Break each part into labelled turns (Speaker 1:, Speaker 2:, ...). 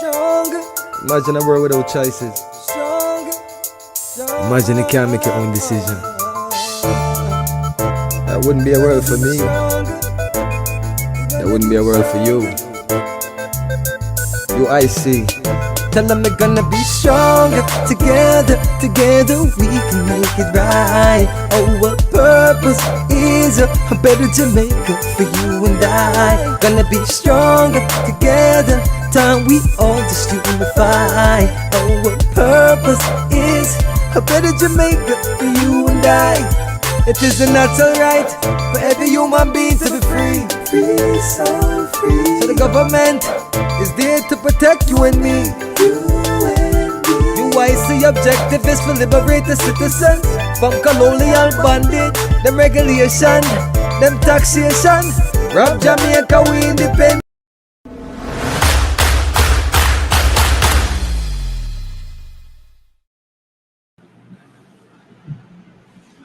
Speaker 1: Imagine a world without choices. Imagine you can't make your own decision. That wouldn't be a world for me. That wouldn't be a world for you. UIC.
Speaker 2: Tell them we're gonna be stronger. Together we can make it right. Our purpose is a better Jamaica for you and I. Gonna be stronger together. Time we all just unify. Our purpose is a better Jamaica for you and I. It is a natural right for every human being to be free. Free, so free. So the government is there to protect you and me. UIC objective is to liberate the citizens from colonial bondage, them regulation, them taxation. Rob Jamaica, we independent.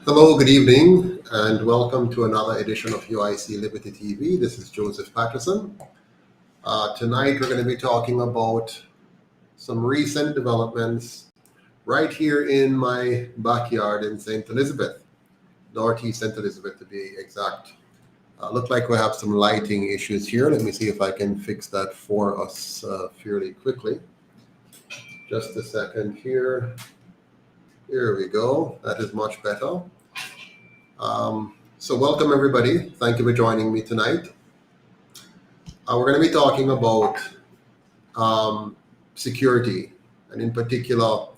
Speaker 3: Hello, good evening, and welcome to another edition of UIC Liberty TV. This is Joseph Patterson. Tonight we're going to be talking about some recent developments right here in my backyard in St. Elizabeth, Northeast St. Elizabeth to be exact. Look like we have some lighting issues here. Let me see if I can fix that for us fairly quickly. Just a second here. Here we go. That is much better. So welcome everybody. Thank you for joining me tonight. We're going to be talking about security, and in particular,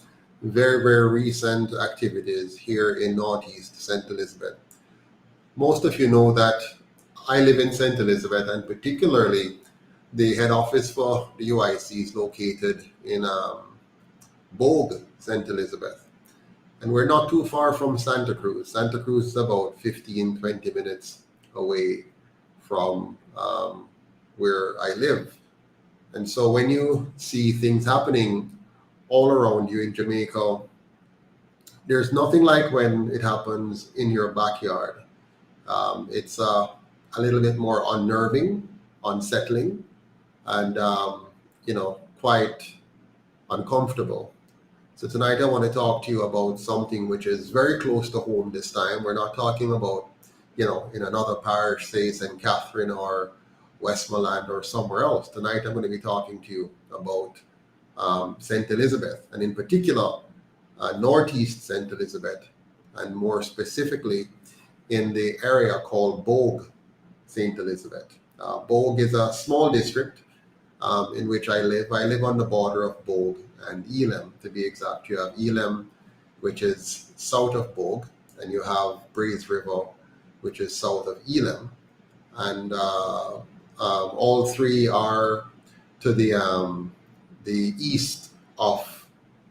Speaker 3: very, very recent activities here in Northeast St. Elizabeth. Most of you know that I live in St. Elizabeth, and particularly the head office for the UIC is located in Bogue, St. Elizabeth. And we're not too far from Santa Cruz. Santa Cruz is about 15-20 minutes away from where I live. And so when you see things happening all around you in Jamaica, there's nothing like when it happens in your backyard. It's a little bit more unnerving, unsettling, and quite uncomfortable. So tonight I want to talk to you about something which is very close to home this time. We're not talking about, in another parish, say St. Catherine or Westmoreland or somewhere else. Tonight I'm going to be talking to you about St. Elizabeth, and in particular, Northeast St. Elizabeth, and more specifically in the area called Bogue, St. Elizabeth. Bogue is a small district in which I live. I live on the border of Bogue and Elam, to be exact. You have Elam, which is south of Bogue, and you have Braes River, which is south of Elam. And all three are to the east of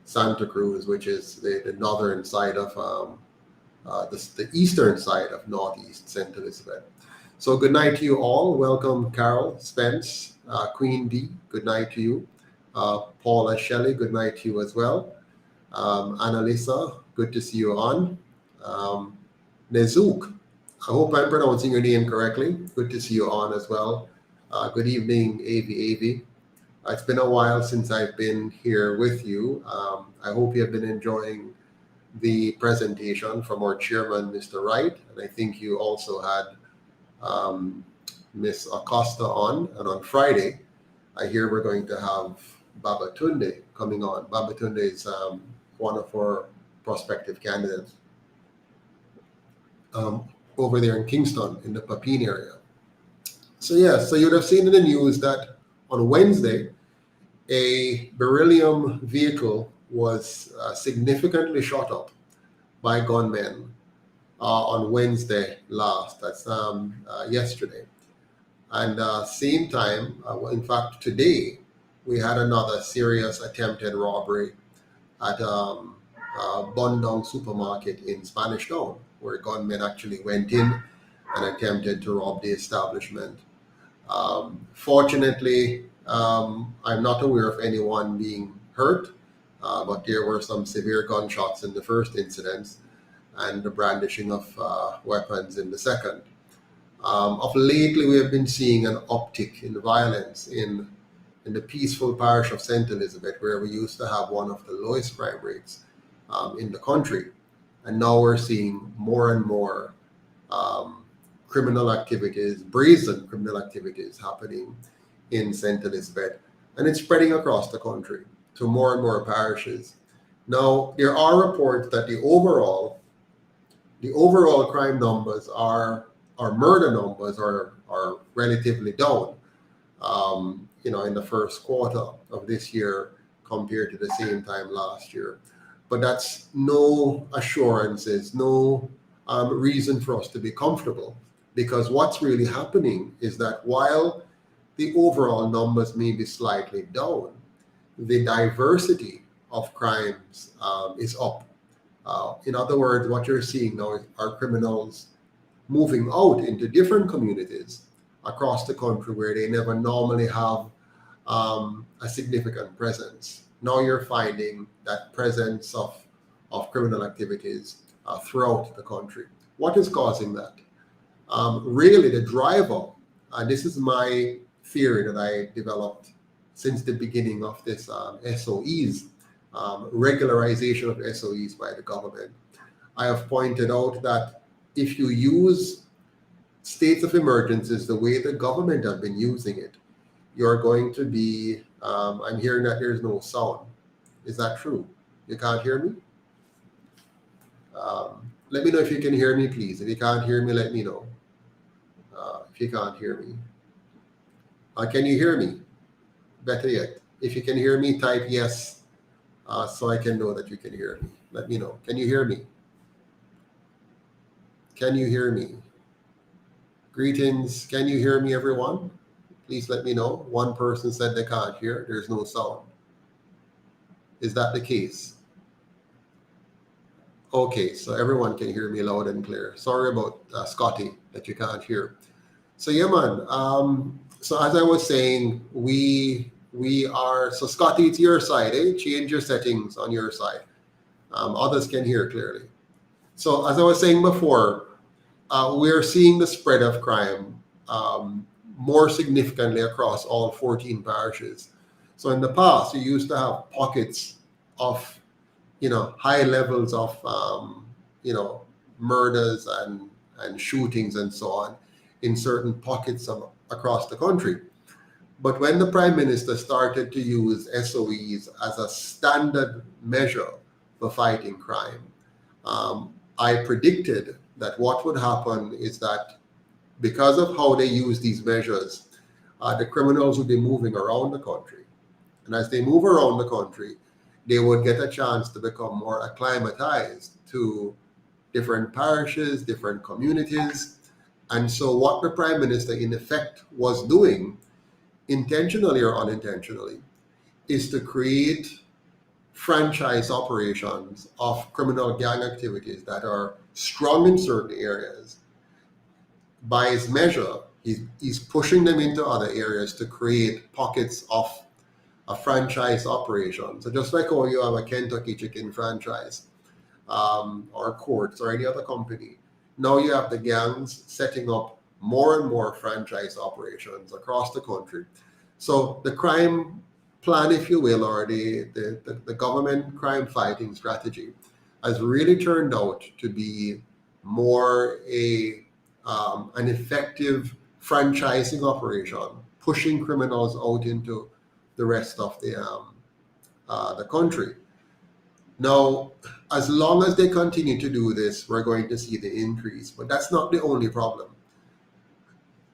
Speaker 3: Santa Cruz, which is the northern side of the eastern side of Northeast St. Elizabeth. So good night to you all. Welcome, Carol, Spence, Queen D. Good night to you. Paula Shelley, good night to you as well. Annalisa, good to see you on. Nezook, I hope I'm pronouncing your name correctly. Good to see you on as well. Good evening, Avi. It's been a while since I've been here with you. I hope you have been enjoying the presentation from our chairman, Mr. Wright. And I think you also had Miss Acosta on. And on Friday, I hear we're going to have Babatunde coming on. Babatunde is one of our prospective candidates over there in Kingston in the Papine area. So yes, so you'd have seen in the news that on Wednesday, a Beryllium vehicle was significantly shot up by gunmen on Wednesday last. That's yesterday. And same time, in fact, today, we had another serious attempted robbery at a Bundong supermarket in Spanish Town, where gunmen actually went in and attempted to rob the establishment. Fortunately, I'm not aware of anyone being hurt, but there were some severe gunshots in the first incident and the brandishing of weapons in the second. Of lately, we have been seeing an uptick in violence in in the peaceful parish of St. Elizabeth, where we used to have one of the lowest crime rates in the country. And now we're seeing more and more criminal activities, brazen criminal activities happening in St. Elizabeth. And it's spreading across the country to more and more parishes. Now, there are reports that the overall crime numbers our murder numbers are relatively down, in the first quarter of this year compared to the same time last year. But that's no assurances, no reason for us to be comfortable, because what's really happening is that while the overall numbers may be slightly down, the diversity of crimes is up. In other words, what you're seeing now are criminals moving out into different communities across the country where they never normally have a significant presence. Now you're finding that presence of criminal activities throughout the country. What is causing that? Really, the driver, and this is my theory that I developed since the beginning of this SOEs, regularization of SOEs by the government. I have pointed out that if you use states of emergencies the way the government have been using it, you're going to be, I'm hearing that there's no sound. Is that true? You can't hear me? Let me know if you can hear me, please. If you can't hear me, let me know. If you can't hear me. Can you hear me? Better yet, if you can hear me, type yes, so I can know that you can hear me. Let me know. Can you hear me? Can you hear me? Greetings. Can you hear me, everyone? Please let me know. One person said they can't hear. There's no sound. Is that the case? Okay, so everyone can hear me loud and clear. Sorry about Scotty that you can't hear. So yeah, man. So as I was saying, we are, so Scotty, it's your side, eh? Change your settings on your side. Others can hear clearly. So as I was saying before, we're seeing the spread of crime more significantly across all 14 parishes. So in the past, you used to have pockets of, high levels of, murders and shootings and so on in certain pockets across the country. But when the Prime Minister started to use SOEs as a standard measure for fighting crime, I predicted that what would happen is that because of how they use these measures, the criminals would be moving around the country. And as they move around the country, they would get a chance to become more acclimatized to different parishes, different communities. And so what the Prime Minister in effect was doing, intentionally or unintentionally, is to create franchise operations of criminal gang activities that are strong in certain areas. By his measure, he's pushing them into other areas to create pockets of a franchise operation. So just like how you have a Kentucky Chicken franchise, or Courts or any other company, now you have the gangs setting up more and more franchise operations across the country. So the crime plan, if you will, or the government crime fighting strategy has really turned out to be more an effective franchising operation, pushing criminals out into the rest of the country. Now, as long as they continue to do this, we're going to see the increase, but that's not the only problem.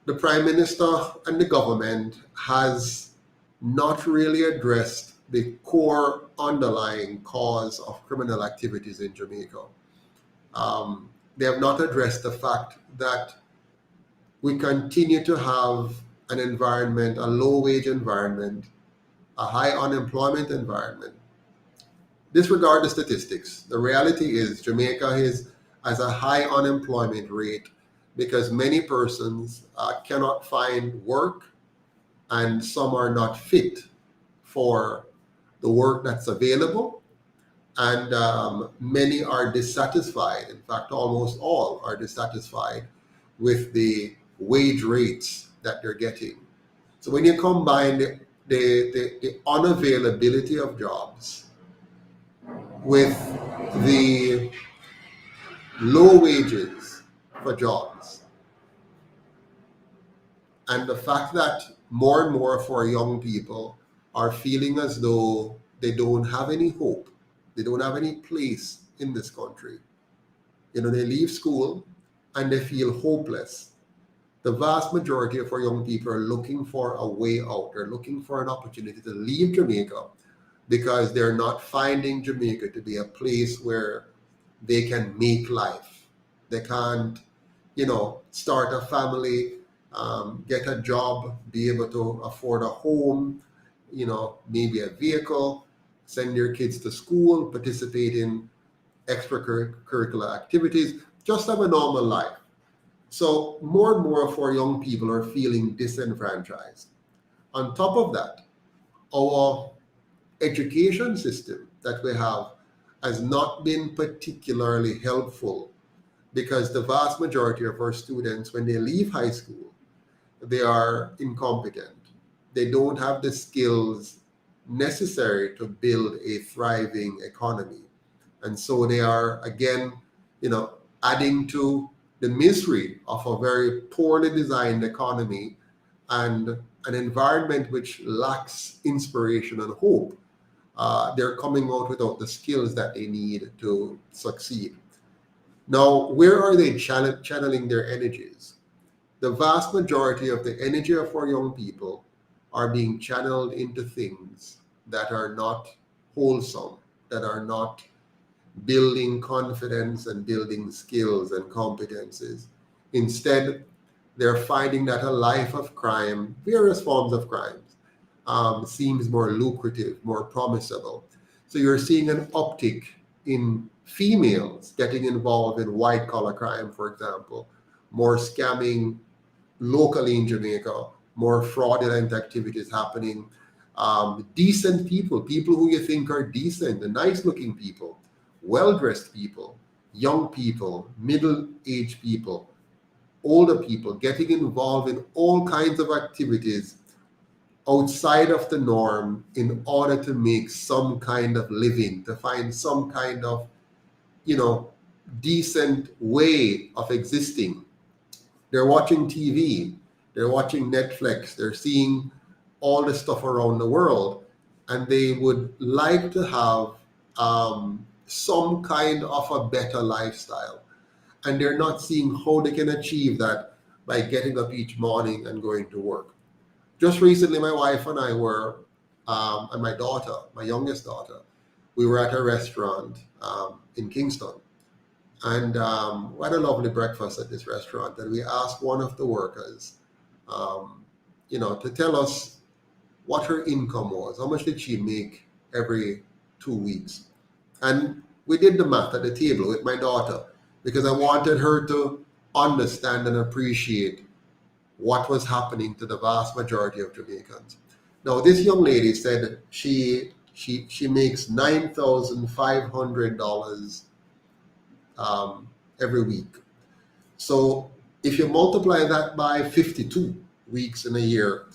Speaker 3: The Prime Minister and the government has not really addressed the core underlying cause of criminal activities in Jamaica. They have not addressed the fact that we continue to have an environment, a low-wage environment, a high unemployment environment. Disregard the statistics. The reality is Jamaica has a high unemployment rate because many persons cannot find work, and some are not fit for the work that's available, and many are dissatisfied. In fact, almost all are dissatisfied with the wage rates that they're getting. So when you combine the unavailability of jobs, with the low wages for jobs, and the fact that more and more of our young people are feeling as though they don't have any hope, they don't have any place in this country. They leave school and they feel hopeless. The vast majority of our young people are looking for a way out. They're looking for an opportunity to leave Jamaica because they're not finding Jamaica to be a place where they can make life. They can't, start a family, get a job, be able to afford a home, maybe a vehicle, send your kids to school, participate in extracurricular activities, just have a normal life. So more and more of our young people are feeling disenfranchised. On top of that, our education system that we have has not been particularly helpful, because the vast majority of our students, when they leave high school, they are incompetent. They don't have the skills necessary to build a thriving economy. And so they are, again, adding to the misery of a very poorly designed economy and an environment which lacks inspiration and hope. They're coming out without the skills that they need to succeed. Now, where are they channeling their energies? The vast majority of the energy of our young people are being channeled into things that are not wholesome, that are not building confidence and building skills and competences. Instead, they're finding that a life of crime, various forms of crimes, seems more lucrative, more promisable. So you're seeing an uptick in females getting involved in white-collar crime, for example, more scamming locally in Jamaica, more fraudulent activities happening. Decent people who you think are decent, the nice-looking people, well-dressed people, young people, middle-aged people, older people, getting involved in all kinds of activities outside of the norm in order to make some kind of living, to find some kind of, decent way of existing. They're watching TV, they're watching Netflix, they're seeing all the stuff around the world, and they would like to have some kind of a better lifestyle. And they're not seeing how they can achieve that by getting up each morning and going to work. Just recently, my wife and I were, and my daughter, my youngest daughter, we were at a restaurant in Kingston. And we had a lovely breakfast at this restaurant. And we asked one of the workers, to tell us what her income was. How much did she make every 2 weeks? And we did the math at the table with my daughter, because I wanted her to understand and appreciate what was happening to the vast majority of Jamaicans. Now, this young lady said she makes $9,500 every week. So if you multiply that by 52 weeks in a year,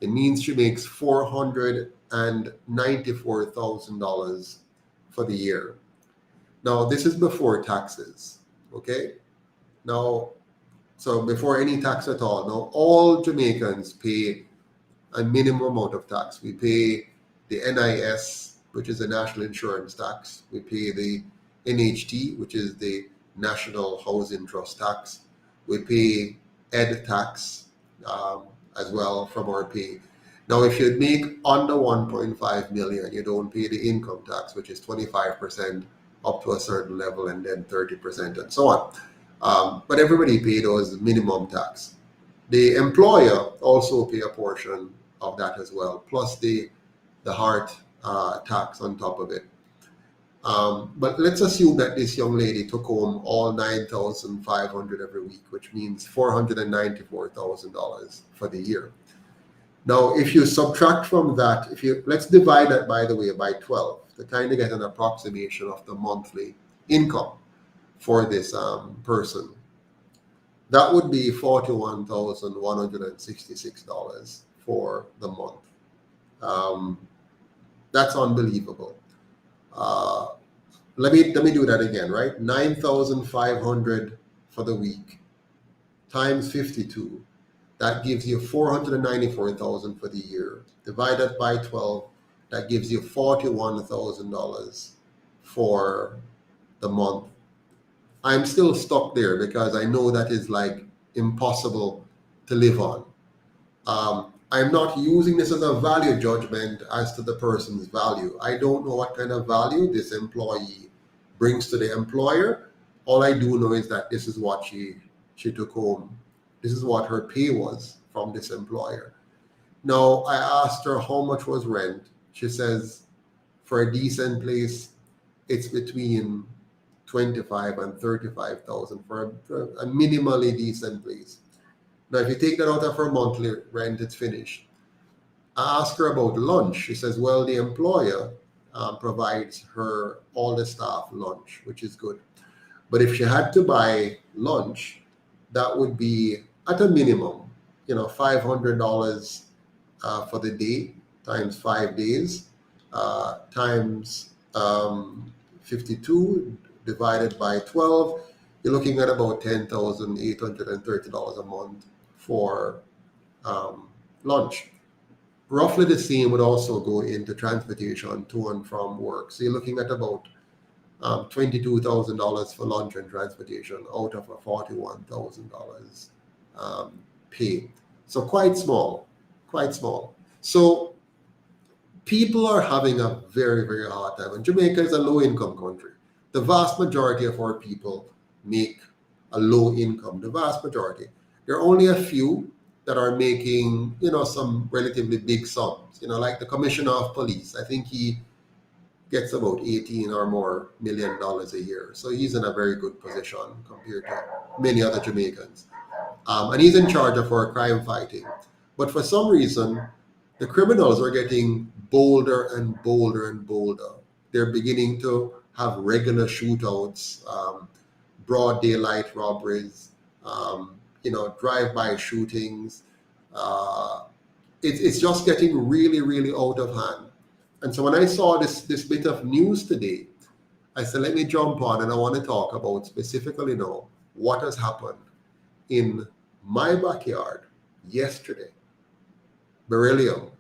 Speaker 3: it means she makes $494,000 for the year. Now, this is before taxes, okay? Now, so before any tax at all. Now, all Jamaicans pay a minimum amount of tax. We pay the NIS, which is the National Insurance Tax. We pay the NHT, which is the National Housing Trust Tax. We pay Ed tax as well from our pay. Now, if you make under 1.5 million, you don't pay the income tax, which is 25% up to a certain level, and then 30% and so on. But everybody pay those minimum tax. The employer also pay a portion of that as well, plus the heart tax on top of it. But let's assume that this young lady took home all $9,500 every week, which means $494,000 for the year. Now, if you subtract from that, let's divide that, by the way, by 12 to kind of get an approximation of the monthly income for this person. That would be $41,166 for the month. Um, that's unbelievable. Uh, let me do that again, right? 9,500 for the week times 52. That gives you 494,000 for the year. Divided by 12, that gives you $41,000 for the month. I'm still stuck there because I know that is like impossible to live on. I'm not using this as a value judgment as to the person's value. I don't know what kind of value this employee brings to the employer. All I do know is that this is what she took home. This is what her pay was from this employer. Now, I asked her how much was rent. She says for a decent place, it's between 25 and 35,000 for a minimally decent place. Now, if you take that out of her monthly rent, it's finished. I asked her about lunch. She says, well, the employer provides her, all the staff, lunch, which is good. But if she had to buy lunch, that would be at a minimum, $500 for the day times 5 days times 52 divided by 12. You're looking at about $10,830 a month for lunch. Roughly the same would also go into transportation to and from work. So you're looking at about $22,000 for lunch and transportation out of a $41,000 pay. So quite small. So people are having a very, very hard time. And Jamaica is a low-income country. The vast majority of our people make a low income, the vast majority. There are only a few that are making, some relatively big sums, like the commissioner of police. I think he gets about 18 or more $1 million a year. So he's in a very good position compared to many other Jamaicans. And he's in charge of our crime fighting. But for some reason, the criminals are getting bolder and bolder and bolder. They're beginning to have regular shootouts, broad daylight robberies, drive-by shootings. It's just getting really, really out of hand. And so when I saw this bit of news today, I said, let me jump on and I want to talk about specifically now what has happened in my backyard yesterday. Beryllium,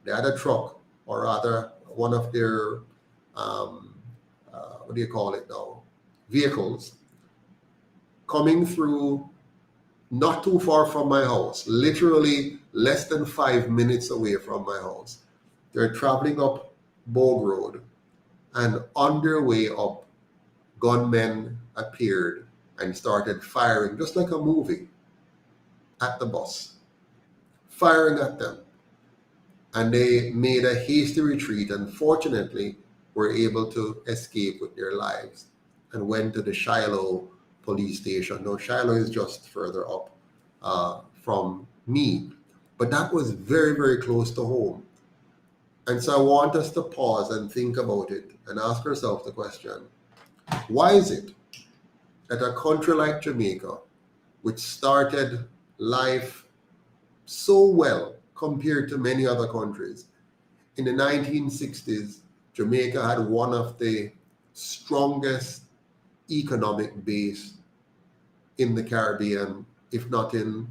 Speaker 3: they had a truck, or rather one of their, what do you call it now, vehicles, coming through not too far from my house, literally less than 5 minutes away from my house. They're traveling up Bogue Road, and on their way up, gunmen appeared and started firing, just like a movie, at the bus, firing at them. And they made a hasty retreat and fortunately were able to escape with their lives and went to the Shiloh police station. Now, Shiloh is just further up from me, but that was very, very close to home. And so I want us to pause and think about it and ask ourselves the question, why is it that a country like Jamaica, which started life so well compared to many other countries, in the 1960s, Jamaica had one of the strongest economic base in the Caribbean, if not in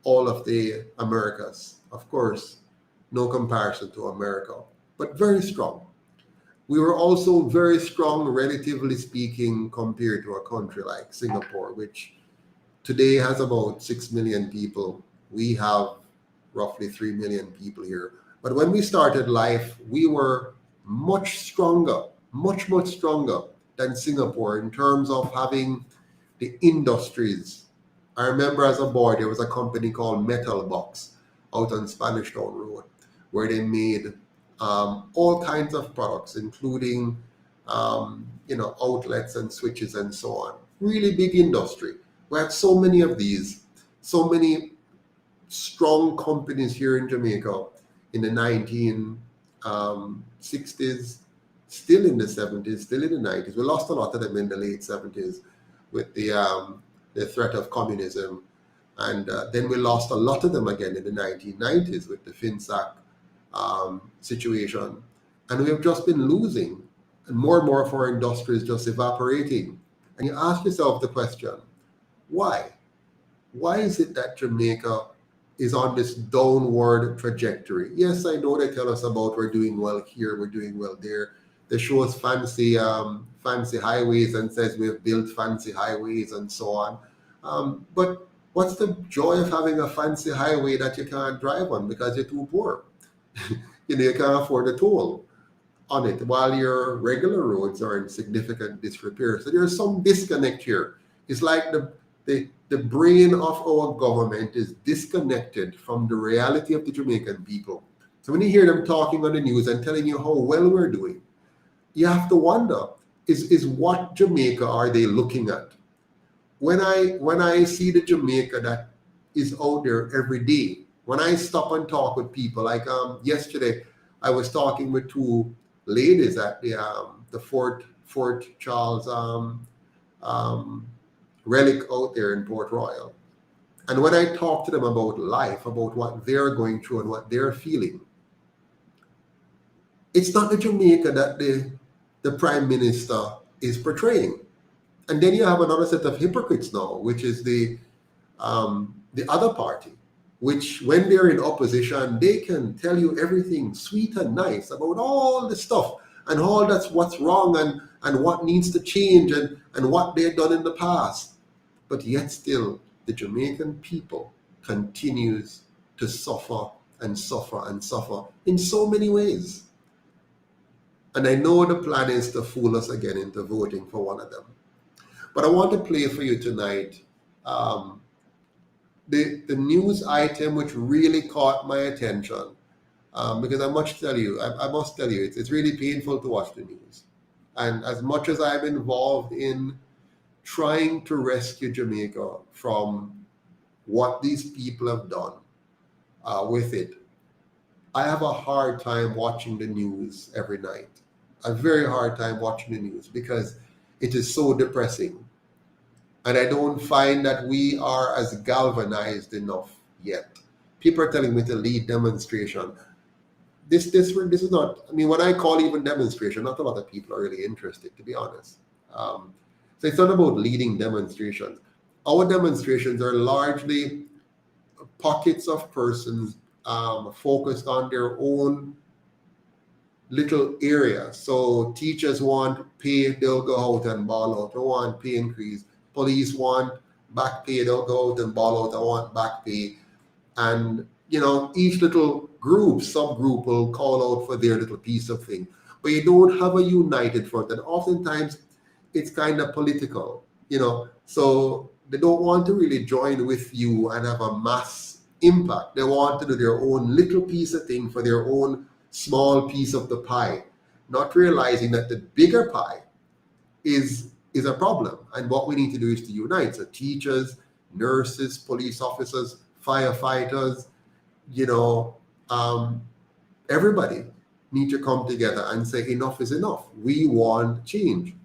Speaker 3: all of the Americas. Of course, no comparison to America, but very strong. We were also very strong, relatively speaking, compared to a country like Singapore, which today has about 6 million people. We have roughly 3 million people here. But when we started life, we were much stronger, much stronger than Singapore in terms of having the industries. I remember as a boy, there was a company called Metal Box out on Spanish Town Road, where they made all kinds of products, including outlets and switches and so on. Really big industry. We had so many of these, so many strong companies here in Jamaica in the 1960s, still in the 70s, still in the 90s. We lost a lot of them in the late 70s with the threat of communism. And then we lost a lot of them again in the 1990s with the FinSAC situation. And we have just been losing, and more of our industry is just evaporating. And you ask yourself the question, why? Why is it that Jamaica is on this downward trajectory? Yes, I know they tell us about we're doing well here, we're doing well there. They show us fancy highways and says we've built fancy highways and so on. But what's the joy of having a fancy highway that you can't drive on because you're too poor? You can't afford a toll on it, while your regular roads are in significant disrepair. So there's some disconnect here. It's like the brain of our government is disconnected from the reality of the Jamaican people. So when you hear them talking on the news and telling you how well we're doing, you have to wonder, is what Jamaica are they looking at? When I see the Jamaica that is out there every day, when I stop and talk with people, like yesterday, I was talking with two ladies at the Fort Charles relic out there in Port Royal. And when I talk to them about life, about what they're going through and what they're feeling, it's not the Jamaica that the Prime Minister is portraying. And then you have another set of hypocrites now, which is the other party, which when they're in opposition, they can tell you everything sweet and nice about all the stuff and all that's what's wrong and what needs to change and what they've done in the past. But yet still, the Jamaican people continues to suffer and suffer and suffer in so many ways. And I know the plan is to fool us again into voting for one of them. But I want to play for you tonight the news item which really caught my attention, because I must tell you, it's really painful to watch the news. And as much as I'm involved in trying to rescue Jamaica from what these people have done with it, I have a hard time watching the news every night. A very hard time watching the news because it is so depressing. And I don't find that we are as galvanized enough yet. People are telling me to lead demonstration. This is not, I mean, when I call even demonstration, not a lot of people are really interested, to be honest. So it's not about leading demonstrations. Our demonstrations are largely pockets of persons focused on their own little area. So teachers want pay, they'll go out and ball out. They want pay increase. Police want back pay, they'll go out and ball out. I want back pay. And, each little group, subgroup will call out for their little piece of thing. But you don't have a united front. And oftentimes it's kind of political, So they don't want to really join with you and have a mass impact. They want to do their own little piece of thing for their own small piece of the pie, not realizing that the bigger pie is a problem. And what we need to do is to unite. So teachers, nurses, police officers, firefighters, everybody need to come together and say enough is enough. We want change.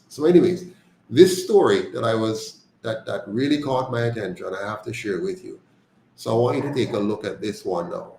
Speaker 3: So anyways, this story that really caught my attention, I have to share with you. So I want you to take a look at this one now.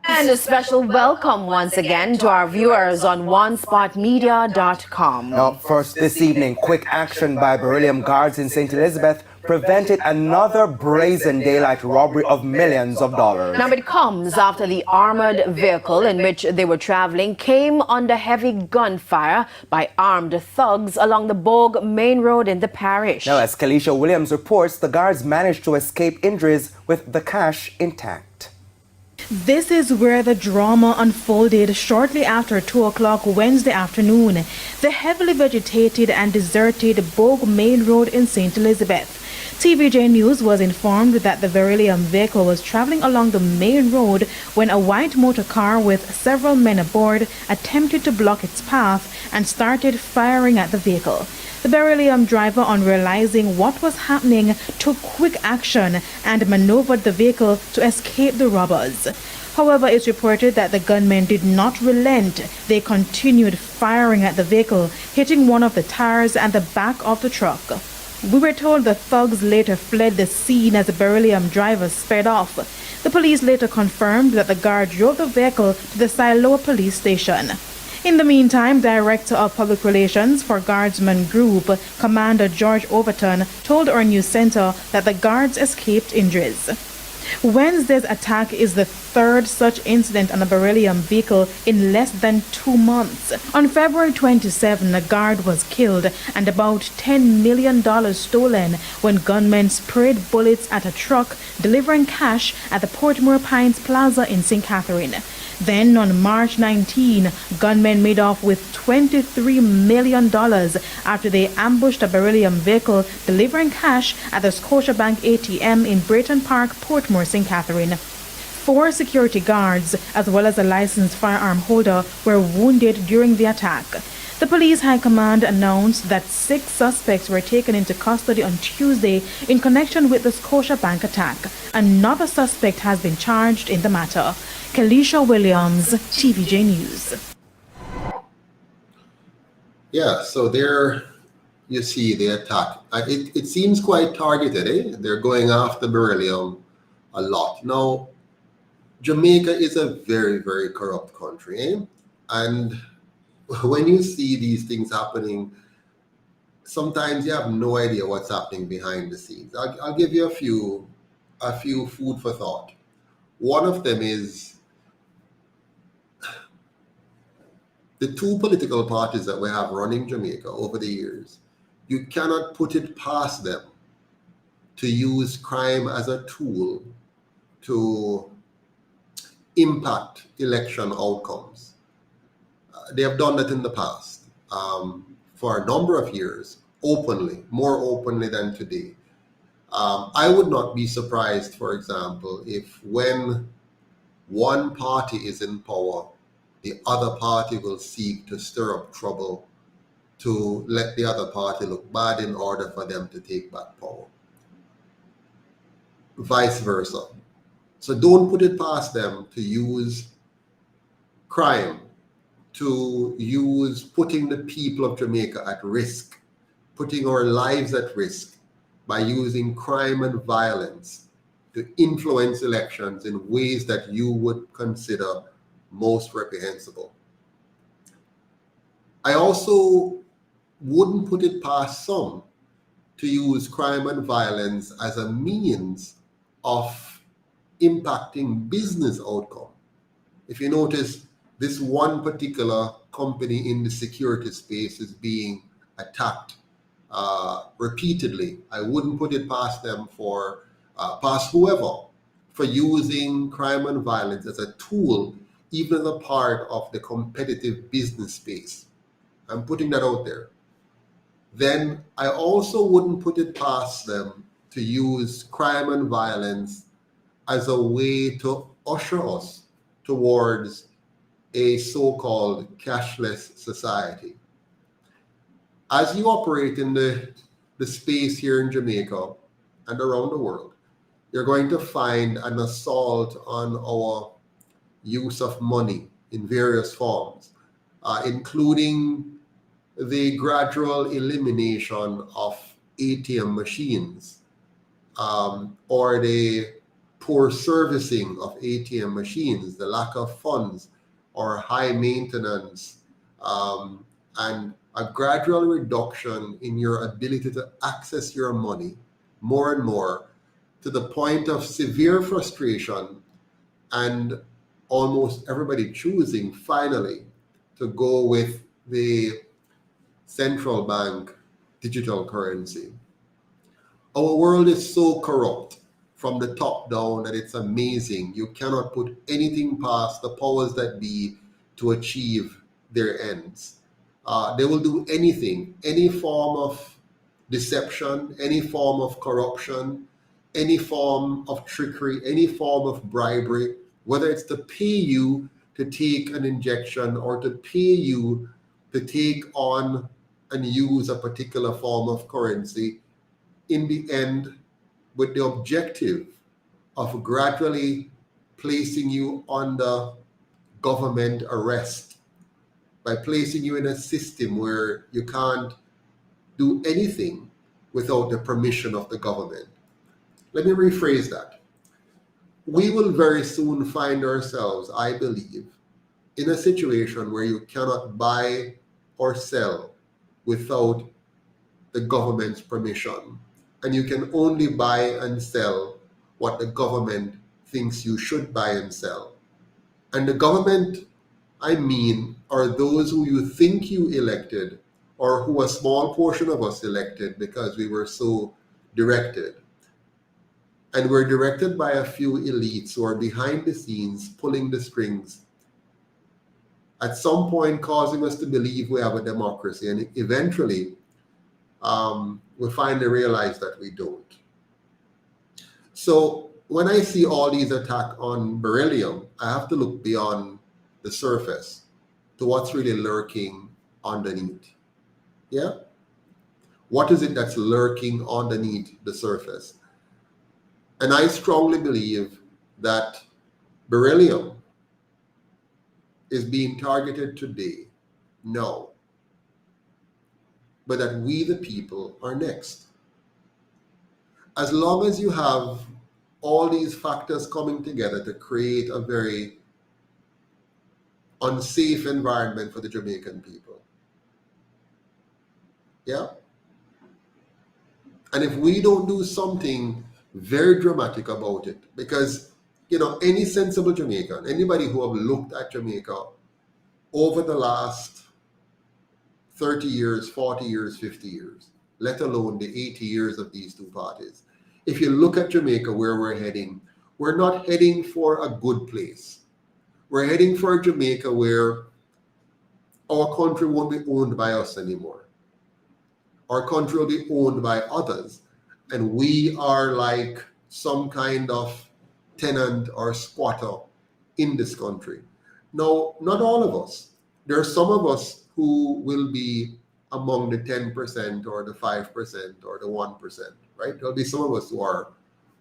Speaker 4: And a special welcome once again to our viewers on onespotmedia.com.
Speaker 5: Now, first this evening, quick action by Beryllium guards in St. Elizabeth prevented another brazen daylight robbery of millions of dollars.
Speaker 4: Now, it comes after the armored vehicle in which they were traveling came under heavy gunfire by armed thugs along the Bogue main road in the parish.
Speaker 5: Now, as Kalisha Williams reports, the guards managed to escape injuries with the cash intact.
Speaker 6: This is where the drama unfolded shortly after 2 o'clock Wednesday afternoon. The heavily vegetated and deserted Bogue Main Road in St. Elizabeth. TVJ News was informed that the Beryllium vehicle was traveling along the main road when a white motor car with several men aboard attempted to block its path and started firing at the vehicle. The Beryllium driver, on realizing what was happening, took quick action and maneuvered the vehicle to escape the robbers. However, it's reported that the gunmen did not relent. They continued firing at the vehicle, hitting one of the tires and the back of the truck. We were told the thugs later fled the scene as the Beryllium driver sped off. The police later confirmed that the guard drove the vehicle to the Siloa police station. In the meantime, Director of Public Relations for Guardsmen Group, Commander George Overton, told our news center that the guards escaped injuries. Wednesday's attack is the third such incident on a Beryllium vehicle in less than 2 months. On February 27, a guard was killed and about $10 million stolen when gunmen sprayed bullets at a truck delivering cash at the Portmore Pines Plaza in St. Catherine. Then on March 19, gunmen made off with $23 million after they ambushed a Beryllium vehicle delivering cash at the Scotiabank ATM in Brayton Park, Portmore, St. Catherine. 4 security guards, as well as a licensed firearm holder, were wounded during the attack. The police high command announced that 6 suspects were taken into custody on Tuesday in connection with the Scotiabank attack. Another suspect has been charged in the matter. Kalisha Williams, TVJ News.
Speaker 3: Yeah, so there you see the attack. It seems quite targeted, eh? They're going after Beryllium a lot. Now, Jamaica is a very, very corrupt country, eh? And when you see these things happening, sometimes you have no idea what's happening behind the scenes. I'll give you a few food for thought. One of them is the 2 political parties that we have running Jamaica over the years. You cannot put it past them to use crime as a tool to impact election outcomes. They have done that in the past for a number of years, openly, more openly than today. I would not be surprised, for example, if when one party is in power, the other party will seek to stir up trouble to let the other party look bad in order for them to take back power. Vice versa. So don't put it past them to use crime, to use putting the people of Jamaica at risk, putting our lives at risk by using crime and violence to influence elections in ways that you would consider most reprehensible. I also wouldn't put it past some to use crime and violence as a means of impacting business outcome. If you notice, this one particular company in the security space is being attacked repeatedly. I wouldn't put it past them past whoever, for using crime and violence as a tool, even as a part of the competitive business space. I'm putting that out there. Then I also wouldn't put it past them to use crime and violence as a way to usher us towards a so-called cashless society. As you operate in the space here in Jamaica and around the world, you're going to find an assault on our use of money in various forms, including the gradual elimination of ATM machines, or the poor servicing of ATM machines, the lack of funds or high maintenance, and a gradual reduction in your ability to access your money more and more, to the point of severe frustration and almost everybody choosing finally to go with the central bank digital currency. Our world is so corrupt from the top down that it's amazing. You cannot put anything past the powers that be to achieve their ends. They will do anything, any form of deception, any form of corruption, any form of trickery, any form of bribery, whether it's to pay you to take an injection or to pay you to take on and use a particular form of currency, in the end, with the objective of gradually placing you under government arrest, by placing you in a system where you can't do anything without the permission of the government. Let me rephrase that. we will very soon find ourselves, I believe, in a situation where you cannot buy or sell without the government's permission. And you can only buy and sell what the government thinks you should buy and sell. And the government, I mean, are those who you think you elected, or who a small portion of us elected because we were so directed. And we're directed by a few elites who are behind the scenes pulling the strings, at some point causing us to believe we have a democracy, and eventually we finally realize that we don't. So when I see all these attacks on Beryllium, I have to look beyond the surface to what's really lurking underneath. Yeah? What is it that's lurking underneath the surface? And I strongly believe that Beryllium is being targeted today, no, but that we the people are next. As long as you have all these factors coming together to create a very unsafe environment for the Jamaican people. Yeah? And if we don't do something very dramatic about it, because, you know, any sensible Jamaican, anybody who have looked at Jamaica over the last 30 years, 40 years, 50 years, let alone the 80 years of these two parties, if you look at Jamaica, where we're heading, we're not heading for a good place. We're heading for a Jamaica where our country won't be owned by us anymore. Our country will be owned by others. And we are like some kind of tenant or squatter in this country. Now, not all of us. There are some of us who will be among the 10% or the 5% or the 1%, right? There'll be some of us who are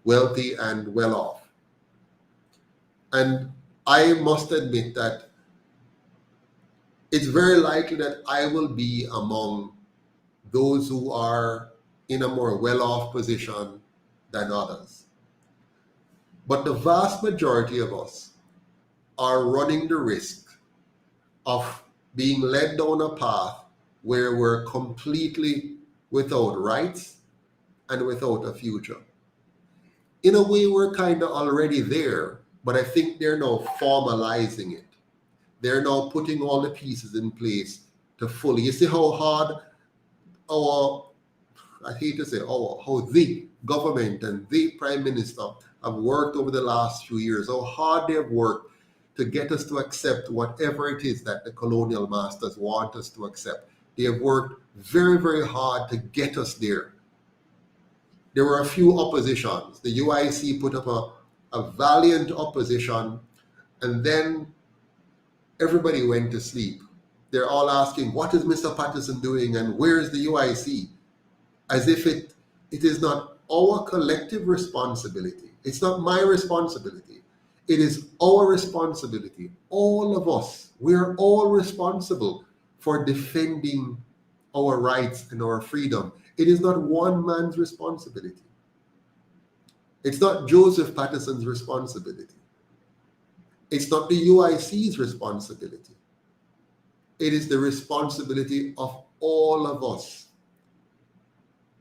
Speaker 3: wealthy and well off. And I must admit that it's very likely that I will be among those who are in a more well-off position than others. But the vast majority of us are running the risk of being led down a path where we're completely without rights and without a future. In a way, we're kind of already there, but I think they're now formalizing it. They're now putting all the pieces in place to fully. You see how hard I hate to say, how the government and the prime minister have worked over the last few years, how hard they have worked to get us to accept whatever it is that the colonial masters want us to accept. They have worked very, very hard to get us there. There were a few oppositions. The UIC put up a valiant opposition, and then everybody went to sleep. They're all asking, what is Mr. Patterson doing and where is the UIC? As if it is not our collective responsibility. It's not my responsibility. It is our responsibility. All of us, we're all responsible for defending our rights and our freedom. It is not one man's responsibility. It's not Joseph Patterson's responsibility. It's not the UIC's responsibility. It is the responsibility of all of us.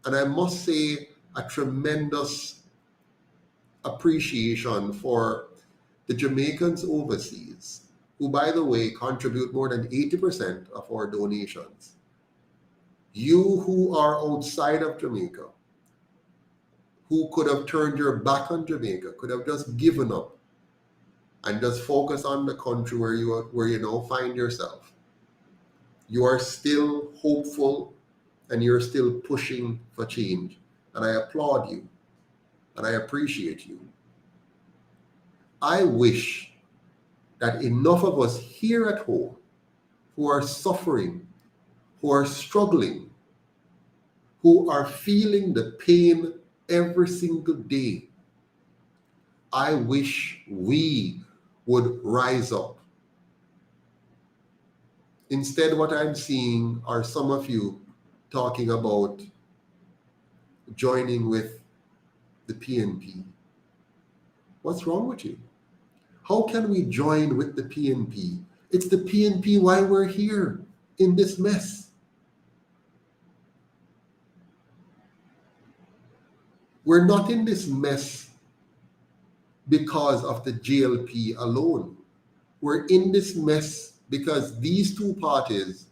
Speaker 3: And I must say a tremendous appreciation for the Jamaicans overseas, who, by the way, contribute more than 80% of our donations. You who are outside of Jamaica, who could have turned your back on Jamaica, could have just given up and just focus on the country where you now find yourself. You are still hopeful and you're still pushing for change. And I applaud you and I appreciate you. I wish that enough of us here at home who are suffering, who are struggling, who are feeling the pain every single day, I wish we would rise up. Instead, what I'm seeing are some of you talking about joining with the PNP, What's wrong with you? How can we join with the PNP? It's the PNP why we're here in this mess. We're not in this mess because of the JLP alone. We're in this mess because these two parties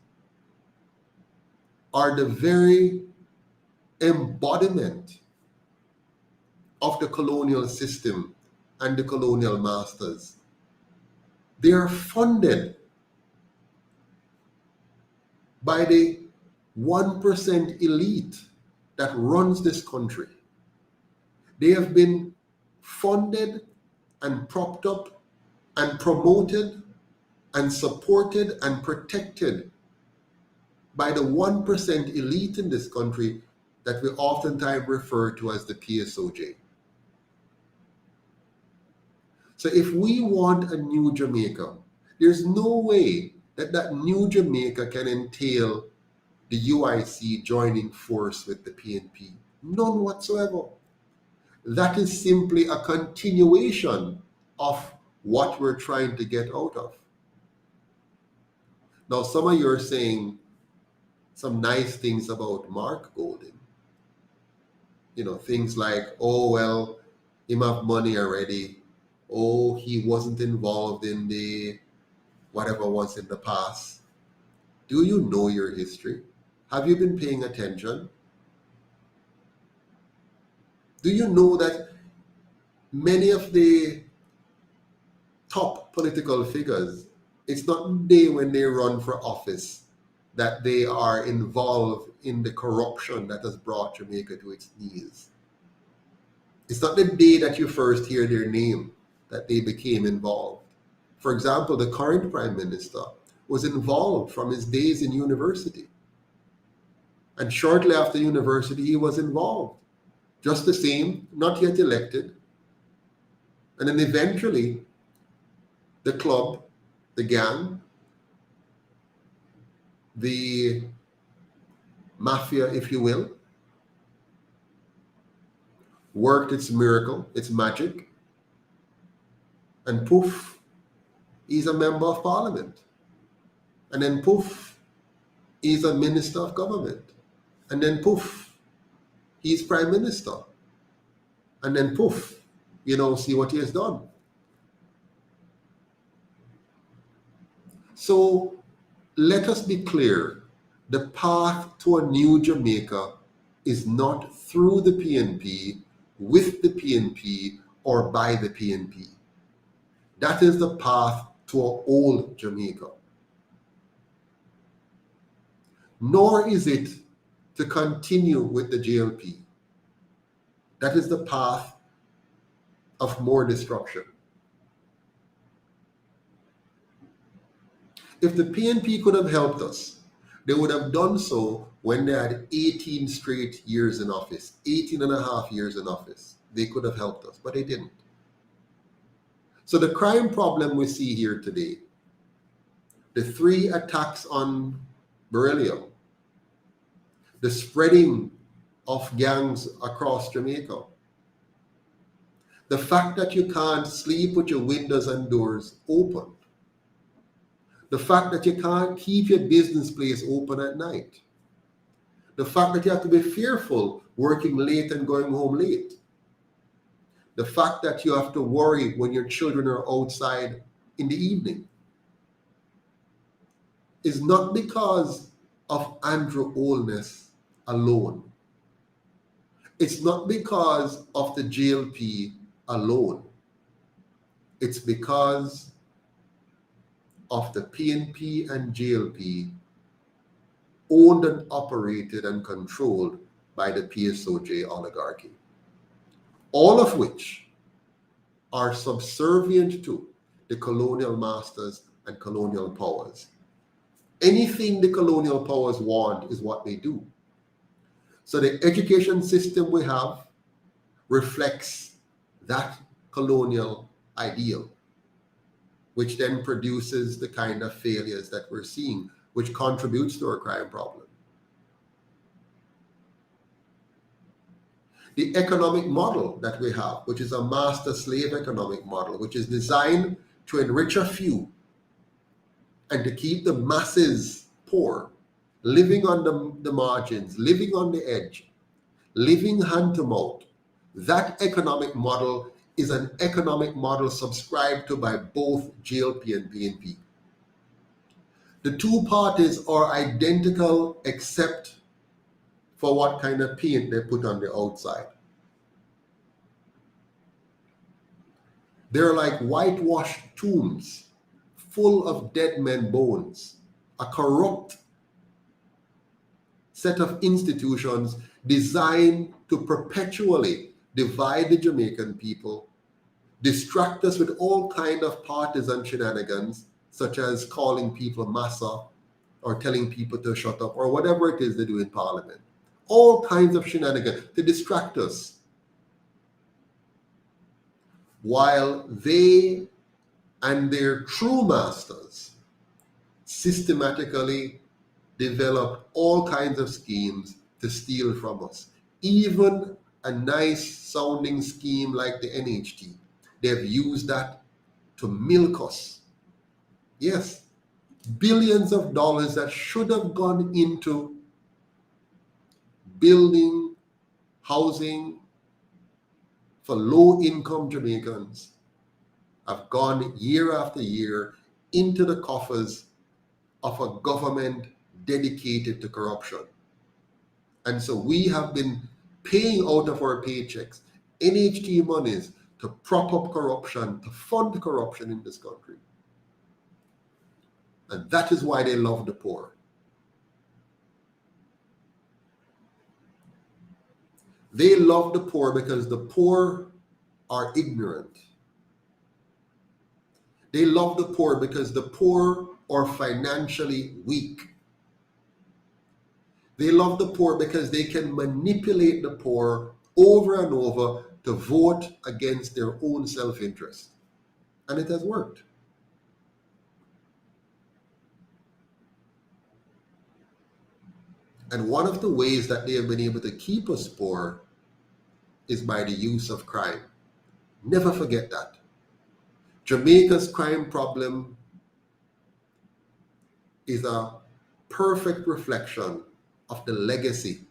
Speaker 3: are the very embodiment of the colonial system and the colonial masters. They are funded by the 1% elite that runs this country. They have been funded and propped up and promoted and supported and protected by the 1% elite in this country that we oftentimes refer to as the PSOJ. So if we want a new Jamaica, there's no way that that new Jamaica can entail the UIC joining force with the PNP. None whatsoever. That is simply a continuation of what we're trying to get out of. Now, some of you are saying some nice things about Mark Golding. You know, things like, oh, well, him have money already. Oh, he wasn't involved in the whatever was in the past. Do you know your history? Have you been paying attention? Do you know that many of the top political figures, it's not they when they run for office that they are involved in the corruption that has brought Jamaica to its knees. It's not the day that you first hear their name that they became involved. For example, the current Prime Minister was involved from his days in university. And shortly after university, he was involved. Just the same, not yet elected. And then eventually, the club, the gang, the mafia, if you will, worked its miracle, its magic, and poof, he's a member of parliament. And then poof, he's a minister of government. And then poof, he's prime minister. And then poof, see what he has done. So let us be clear, the path to a new Jamaica is not through the PNP, with the PNP, or by the PNP. That is the path to an old Jamaica. Nor is it to continue with the JLP. That is the path of more destruction. If the PNP could have helped us, they would have done so when they had 18 straight years in office, 18 and a half years in office. They could have helped us, but they didn't. So the crime problem we see here today, the 3 attacks on Beryllium, the spreading of gangs across Jamaica, the fact that you can't sleep with your windows and doors open, the fact that you can't keep your business place open at night, the fact that you have to be fearful working late and going home late, the fact that you have to worry when your children are outside in the evening, is not because of Andrew Olness alone. It's not because of the JLP alone. It's because of the PNP and JLP owned and operated and controlled by the PSOJ oligarchy. All of which are subservient to the colonial masters and colonial powers. Anything the colonial powers want is what they do. So the education system we have reflects that colonial ideal, which then produces the kind of failures that we're seeing, which contributes to our crime problem. the economic model that we have, which is a master-slave economic model, which is designed to enrich a few and to keep the masses poor, living on the margins, living on the edge, living hand to mouth. That economic model is an economic model subscribed to by both GLP and PNP. The two parties are identical except for what kind of paint they put on the outside. They're like whitewashed tombs full of dead men bones, a corrupt set of institutions designed to perpetually divide the Jamaican people, distract us with all kind of partisan shenanigans, such as calling people massa or telling people to shut up or whatever it is they do in Parliament. All kinds of shenanigans to distract us. While they and their true masters systematically develop all kinds of schemes to steal from us. Even a nice sounding scheme like the NHT, they've used that to milk us. Yes, billions of dollars that should have gone into building housing for low-income Jamaicans have gone year after year into the coffers of a government dedicated to corruption. And so we have been paying out of our paychecks NHT monies to prop up corruption, to fund corruption in this country. And that is why they love the poor. They love the poor because the poor are ignorant. They love the poor because the poor are financially weak. They love the poor because they can manipulate the poor over and over to vote against their own self-interest. And it has worked. And one of the ways that they have been able to keep us poor is by the use of crime. Never forget that. Jamaica's crime problem is a perfect reflection of the legacy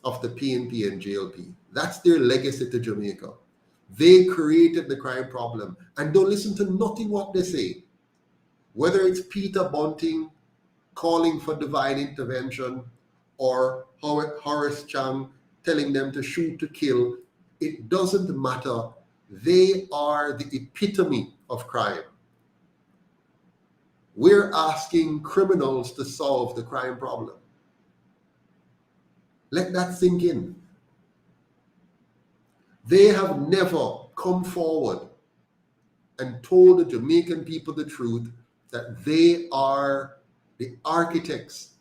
Speaker 3: of the PNP and JLP. That's their legacy to Jamaica. They created the crime problem. And don't listen to nothing what they say. Whether it's Peter Bunting calling for divine intervention or Horace Chang telling them to shoot to kill, it doesn't matter. They are the epitome of crime. We're asking criminals to solve the crime problem. Let that sink in. They have never come forward and told the Jamaican people the truth that they are the architects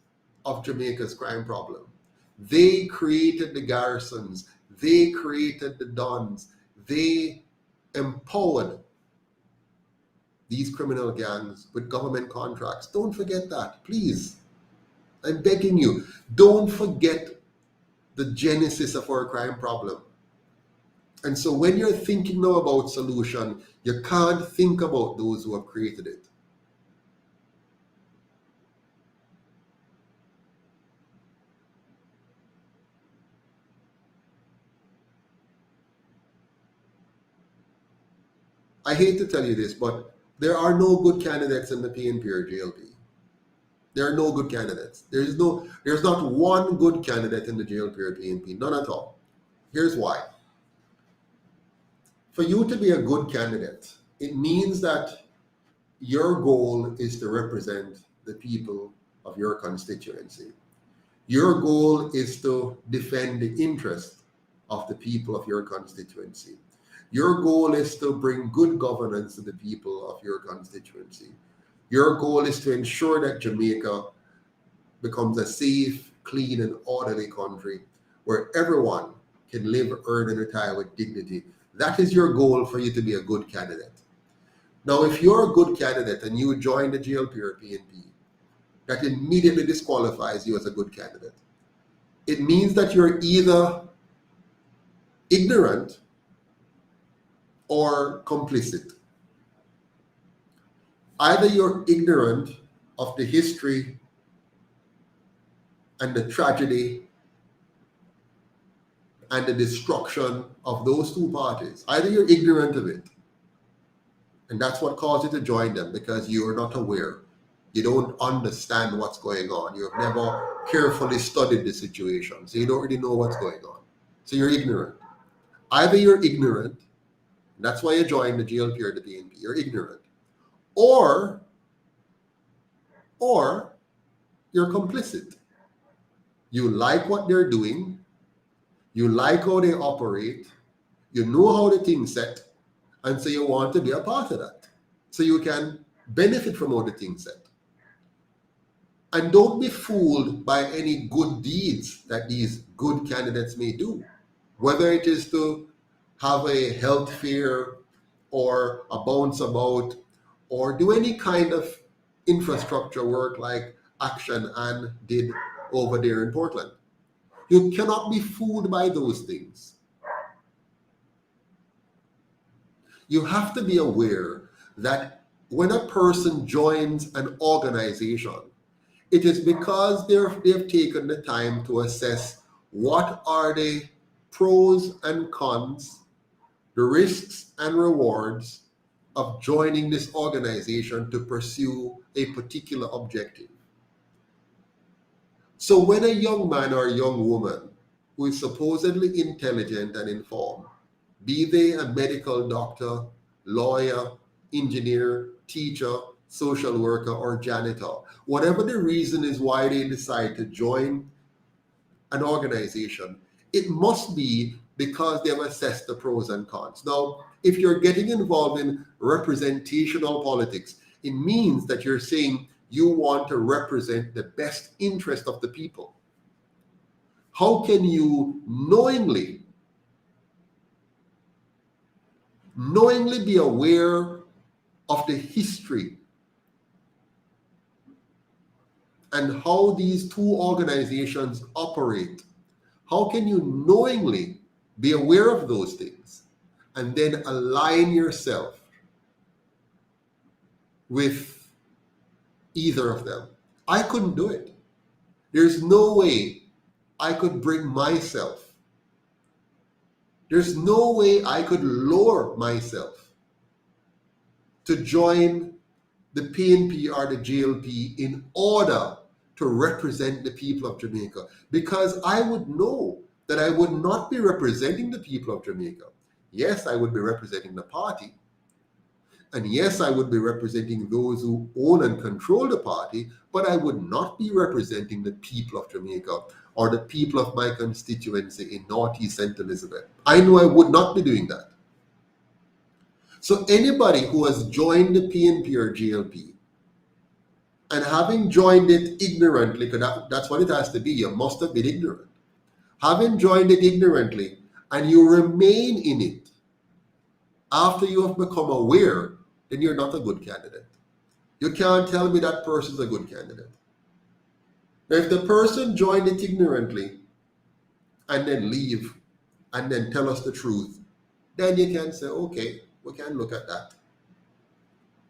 Speaker 3: of Jamaica's crime problem. They created the garrisons. They created the dons. They empowered these criminal gangs with government contracts. Don't forget that, please. I'm begging you, don't forget the genesis of our crime problem. And so when you're thinking now about solution, you can't think about those who have created it. I hate to tell you this, but there are no good candidates in the PNP or JLP. There are no good candidates. There's not one good candidate in the JLP or PNP, none at all. Here's why. For you to be a good candidate, it means that your goal is to represent the people of your constituency. Your goal is to defend the interest of the people of your constituency. Your goal is to bring good governance to the people of your constituency. Your goal is to ensure that Jamaica becomes a safe, clean, and orderly country where everyone can live, earn, and retire with dignity. That is your goal for you to be a good candidate. Now, if you're a good candidate and you join the GLP or PNP, that immediately disqualifies you as a good candidate. It means that you're either ignorant or complicit. Either you're ignorant of the history and the tragedy and the destruction of those two parties. Either you're ignorant of it, and that's what caused you to join them, because you are not aware. You don't understand what's going on. You've never carefully studied the situation, so you don't really know what's going on. So you're ignorant. Either you're ignorant, and that's why you joined the GLP or the PNP, you're ignorant, or you're complicit. You like what they're doing, you like how they operate, you know how the thing's set, and so you want to be a part of that, so you can benefit from how the thing's set. And don't be fooled by any good deeds that these good candidates may do, whether it is to have a health fair or a bounce about or do any kind of infrastructure work like Action Ann did over there in Portland. You cannot be fooled by those things. You have to be aware that when a person joins an organization, it is because they've taken the time to assess what are the pros and cons, the risks and rewards of joining this organization to pursue a particular objective. So when a young man or a young woman who is supposedly intelligent and informed, be they a medical doctor, lawyer, engineer, teacher, social worker, or janitor, whatever the reason is why they decide to join an organization, it must be because they've assessed the pros and cons. Now, if you're getting involved in representational politics, it means that you're saying you want to represent the best interest of the people. How can you knowingly be aware of the history and how these two organizations operate? How can you knowingly be aware of those things and then align yourself with either of them? I couldn't do it. There's no way I could bring myself. There's no way I could lower myself to join the PNP or the GLP in order to represent the people of Jamaica, because I would know that I would not be representing the people of Jamaica. Yes, I would be representing the party. And yes, I would be representing those who own and control the party, but I would not be representing the people of Jamaica or the people of my constituency in Northeast St. Elizabeth. I know I would not be doing that. So anybody who has joined the PNP or GLP, and having joined it ignorantly, because that's what it has to be, you must have been ignorant. Having joined it ignorantly, and you remain in it after you have become aware, then you're not a good candidate. You can't tell me that person's a good candidate. Now, if the person joined it ignorantly and then leave and then tell us the truth, then you can say, okay, we can look at that.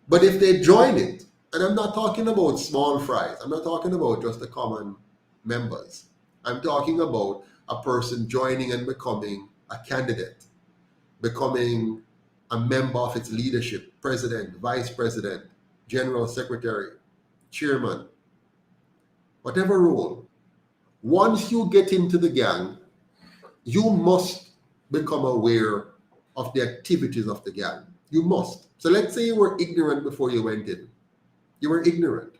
Speaker 3: But if they join it, and I'm not talking about small fries, I'm not talking about just the common members. I'm talking about a person joining and becoming a candidate, becoming a member of its leadership, president, vice president, general secretary, chairman, whatever role. Once you get into the gang, you must become aware of the activities of the gang. You must. So let's say you were ignorant before you went in. You were ignorant.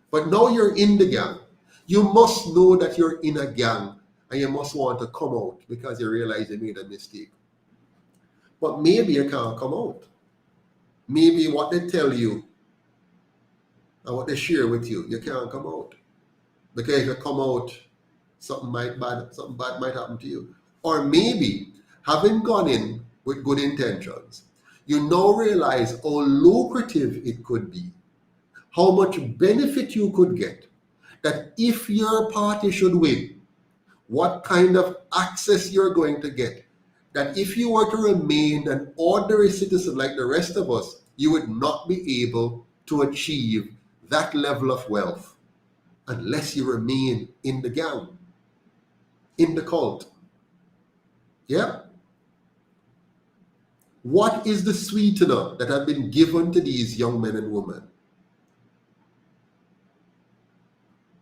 Speaker 3: But now you're in the gang. You must know that you're in a gang and you must want to come out because you realize you made a mistake. But maybe you can't come out. Maybe what they tell you and what they share with you, you can't come out. Because if you come out, something bad might happen to you. Or maybe, having gone in with good intentions, you now realize how lucrative it could be, how much benefit you could get, that if your party should win, what kind of access you're going to get that if you were to remain an ordinary citizen like the rest of us, you would not be able to achieve that level of wealth unless you remain in the gang, in the cult. Yeah? What is the sweetener that has been given to these young men and women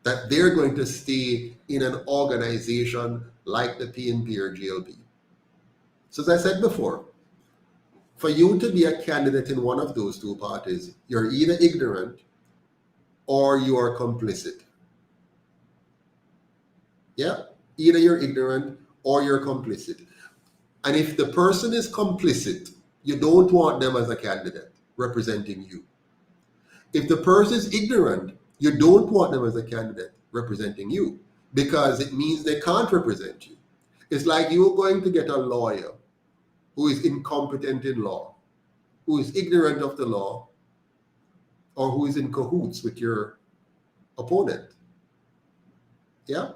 Speaker 3: that they're going to stay in an organization like the PNP or GLP? So as I said before, for you to be a candidate in one of those two parties, you're either ignorant or you are complicit. Yeah? Either you're ignorant or you're complicit. And if the person is complicit, you don't want them as a candidate representing you. If the person is ignorant, you don't want them as a candidate representing you because it means they can't represent you. It's like you're going to get a lawyer who is incompetent in law, who is ignorant of the law, or who is in cahoots with your opponent. Yeah?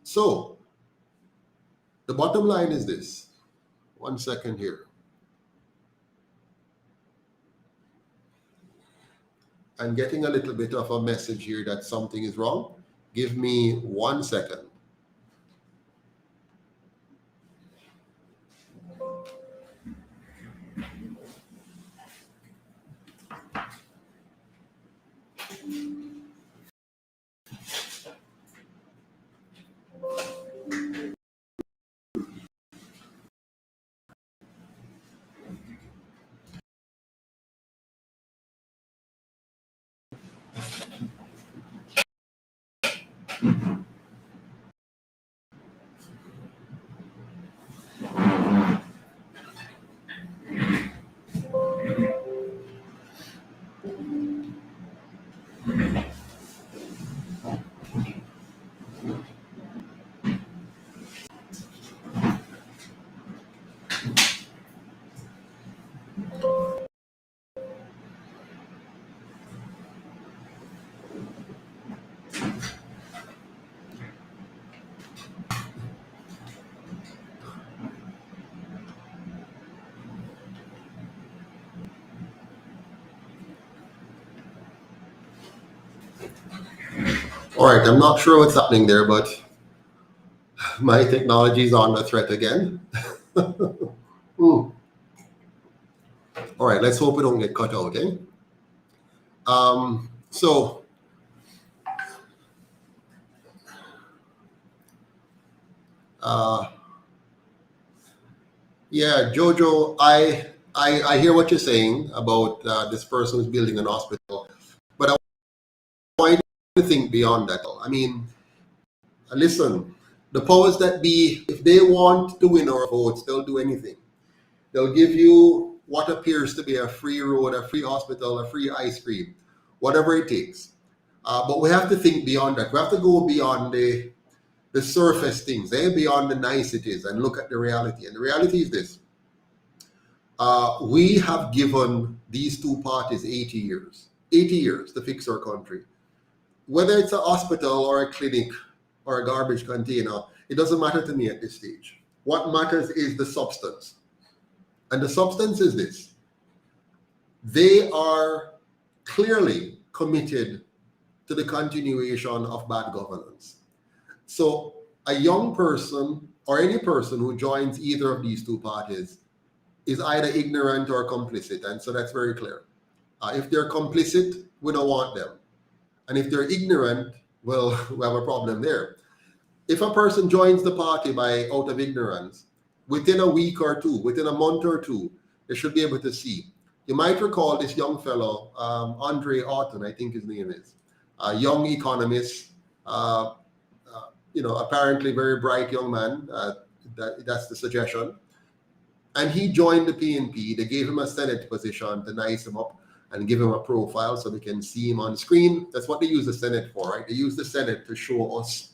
Speaker 3: So, the bottom line is this. 1 second here. I'm getting a little bit of a message here that something is wrong. Give me 1 second. All right, I'm not sure what's happening there, but my technology is on the threat again. All right, let's hope we don't get cut out, eh? Yeah, Jojo, I hear what you're saying about this person who's building an hospital, but I want you to think beyond that. I mean, listen, the powers that be, if they want to win our votes, they'll do anything. They'll give you what appears to be a free road, a free hospital, a free ice cream, whatever it takes. But we have to think beyond that. We have to go beyond the surface things, beyond the niceties, and look at the reality. And the reality is this. We have given these two parties 80 years to fix our country. Whether it's a hospital or a clinic or a garbage container, it doesn't matter to me at this stage. What matters is the substance. And the substance is this. They are clearly committed to the continuation of bad governance. So a young person or any person who joins either of these two parties is either ignorant or complicit. And so that's very clear. If they're complicit, we don't want them. And if they're ignorant, well, we have a problem there. If a person joins the party out of ignorance, within a week or two, within a month or two, they should be able to see. You might recall this young fellow, Andre Orton, I think his name is, a young economist, apparently very bright young man. That's the suggestion. And he joined the PNP. They gave him a Senate position to nice him up and give him a profile so we can see him on screen. That's what they use the Senate for, right? They use the Senate to show us,